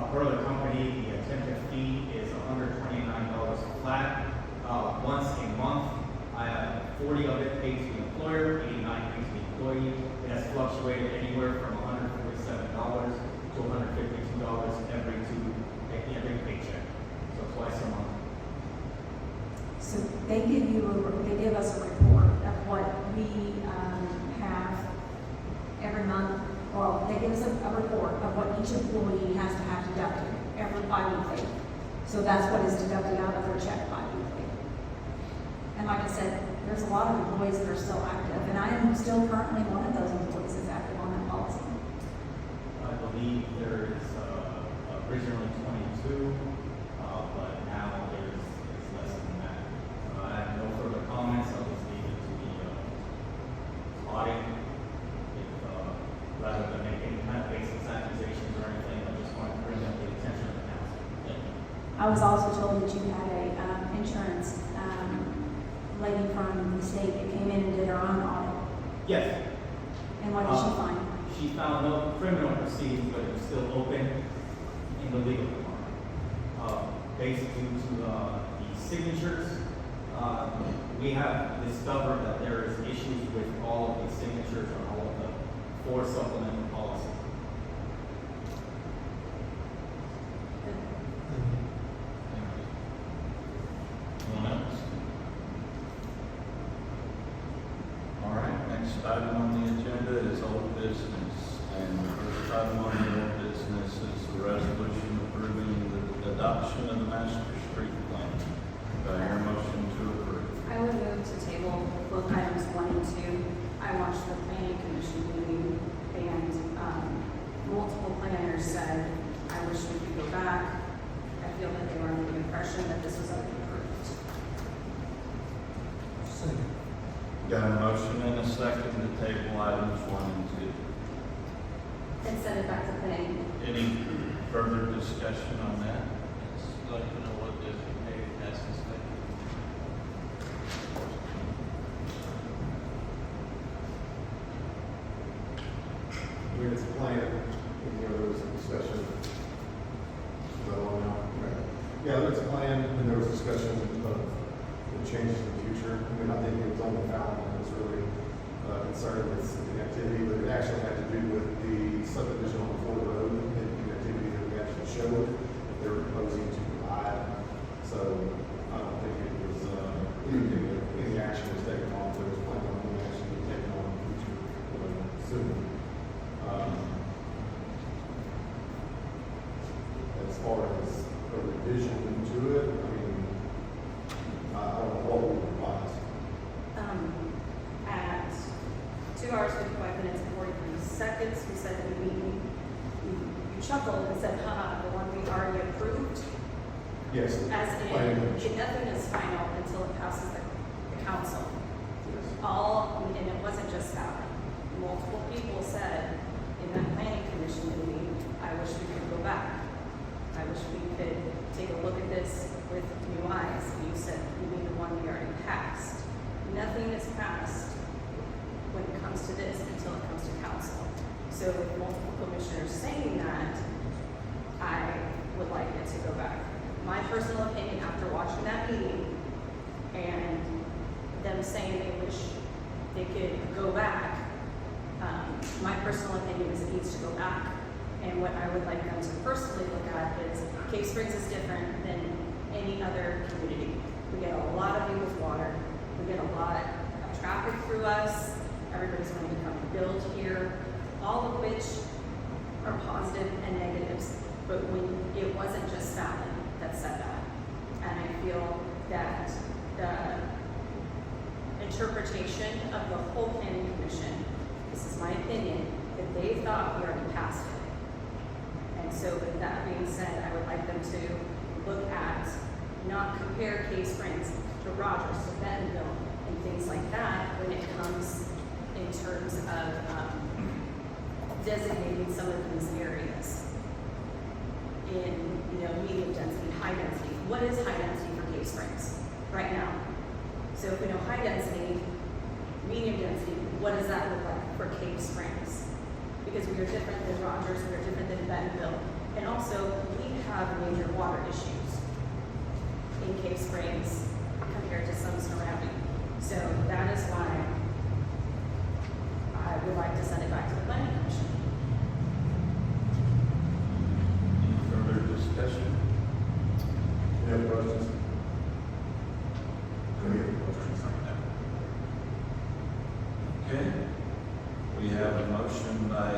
Per the company, the attentive fee is $129 flat. Once a month, I have 40 of it paid to the employer, 89 paid to the employee. It has fluctuated anywhere from $147 to $152 every paycheck. So twice a month. So they give us a report of what we have every month. Well, they give us a report of what each employee has to have deducted every bi-weekly. So that's what is deducted out of their check bi-weekly. And like I said, there's a lot of employees that are still active, and I am still currently one of those employees that's active on that policy. I believe there is originally 22, but now it's less than that. I have no further comments. I'll just leave it to the audit. Rather than make any kind of baseless accusations or anything, I just want to bring up the attention of the council. Thank you. I was also told that you had a insurance lady from the state that came in and did her own audit. Yes. And what did she find? She found no criminal proceedings, but it was still open in the legal department. Based due to the signatures, we have discovered that there is issues with all of the signatures on all of the 4 supplemental policies. Anyone else? All right, next item on the agenda is old business. And the first item on the old business is a resolution approving the adoption of the master street plan. Do I hear a motion to approve? I would move to table both items 1 and 2. I watched the planning commission meeting, and multiple planners said, I wish we could go back. I feel that they were under the impression that this was already approved. Got a motion and a second to table items 1 and 2. And send it back to planning. Any further discussion on that? It's like, you know, what there's a pay passes like. I mean, it's a plan, and, you know, there was a discussion. Is that all now? Right. Yeah, there's a plan, and there was discussion of the changes in the future. I mean, I think it was only found that was really concerned with the activity, but it actually had to do with the subdivision on the Ford Road and the activity that we actually showed that they were proposing to provide So I don't think it was, any action was taken on, there was planning on any action being taken on in the future, soon. As far as a revision to it, I mean, I don't know what we revised. At 2 hours, 55 minutes, and 43 seconds, we said that you chuckled and said, the one we already approved. Yes. As planning in, commission. nothing is final until it passes the council. Yes. And it wasn't just that. Multiple people said in that planning commission meeting, I wish we could go back. I wish we could take a look at this with new eyes. And you said we need the one we already passed. Nothing is passed when it comes to this until it comes to council. So with multiple commissioners saying that, I would like it to go back. My personal opinion after watching that meeting and them saying they wish they could go back, my personal opinion is it needs to go back. And what I would like them to personally look at is Cave Springs is different than any other community. We get a lot of you with water. We get a lot of traffic through us. Everybody's going to come and build here, all of which are positive and negatives. But when it wasn't just Fallon that said that. And I feel that the interpretation of the whole planning commission, this is my opinion, that they thought we already passed it. And so with that being said, I would like them to look at, not compare Cave Springs to Rogers, to Bentonville, and things like that when it comes in terms of designating some of these areas in, medium density, high density. What is high density for Cave Springs right now? So if we know high density, medium density, what does that look like for Cave Springs? Because we are different than Rogers, we are different than Bentonville. And also, we have major water issues in Cave Springs compared to some surrounding. So that is why I would like to send it back to the planning commission. Any further discussion? Any other questions? Okay. We have a motion by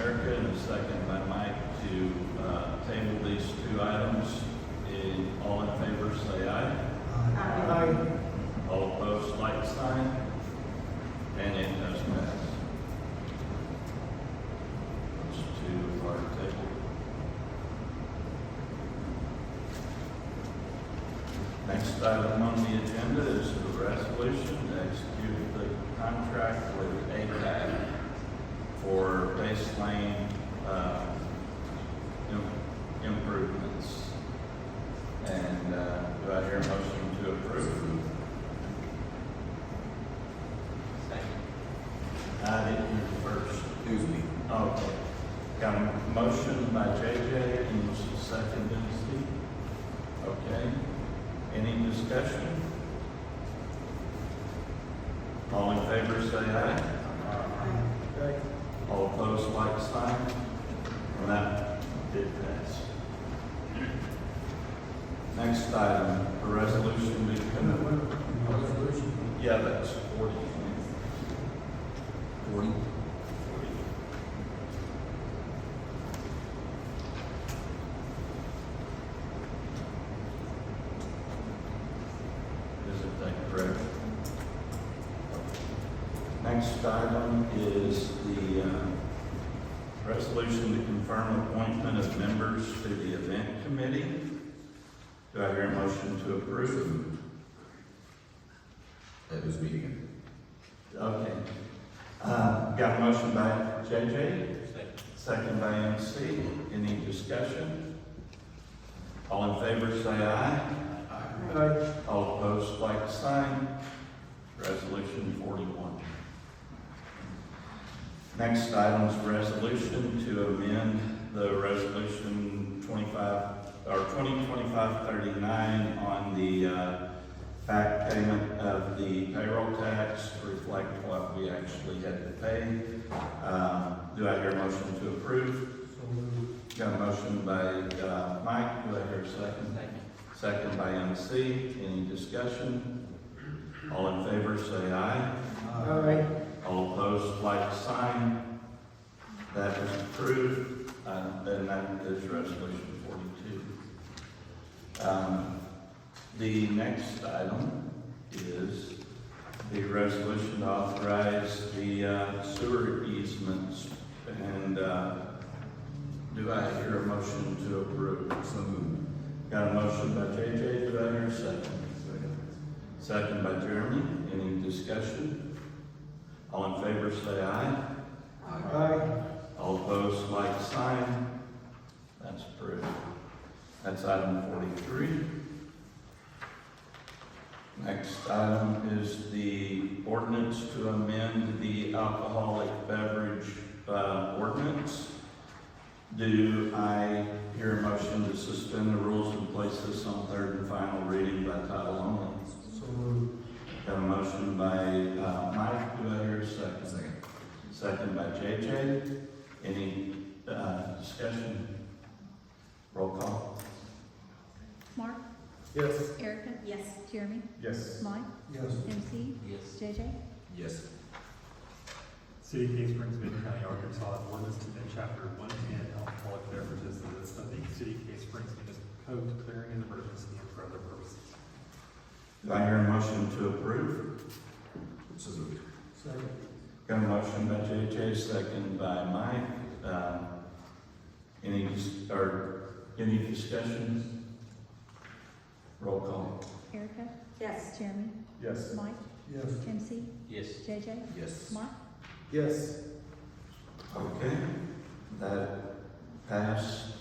Erica and a second by Mike to table these two items. All in favor, say aye. Aye. All opposed, like sign. And it does pass. Those two are tabled. Next item on the agenda is the resolution to execute the contract with APAC for base lane improvements. And do I hear a motion to approve? I didn't hear the first. It was me. Okay. Got a motion by JJ and second by Steve. Okay. Any discussion? All in favor, say aye. Okay. All opposed, like sign. And that did pass. Next item, a resolution to Resolution. yeah, that's 40. 40. Is that correct? Next item is the resolution to confirm appointment of members to the event committee. Do I hear a motion to approve? It was me again. Okay. Got a motion by JJ, second by MC. Any discussion? All in favor, say aye. Aye. All opposed, like sign. Resolution 41. Next item is resolution to amend the resolution 2025-39 on the back payment of the payroll tax to reflect what we actually had to pay. Do I hear a motion to approve? Got a motion by Mike. Do I hear a second? second by MC. Any discussion? All in favor, say aye. Aye. All opposed, like sign. That is approved, and that is resolution 42. The next item is the resolution to authorize the sewer easements. And do I hear a motion to approve? So moved. Got a motion by JJ, do I hear a second? Second by Jeremy. Any discussion? All in favor say aye. Aye. All opposed, like sign. That's approved. That's item 43. Next item is the ordinance to amend the alcoholic beverage ordinance. Do I hear a motion to suspend the rules and place this on third and final reading by title only? So moved. Got a motion by Mike. Do I hear a second? Second. Second by JJ. Any discussion? Roll call. Mark? Yes. Erica? Yes. Jeremy? Yes. Mike? Yes. MC? Yes. JJ? Yes. City of Cave Springs, Benton County, Arkansas, ordinance to amend chapter 110 alcoholic beverages of the City of Cave Springs Municipal Code, declaring an emergency and for other purposes. Do I hear a motion to approve? So moved. Second. Got a motion by JJ, second by Mike. Any discussions? Roll call. Erica? Yes. Jeremy? Yes. Mike? Yes. MC? Yes. JJ? Yes. Mark? Yes. Okay, that passed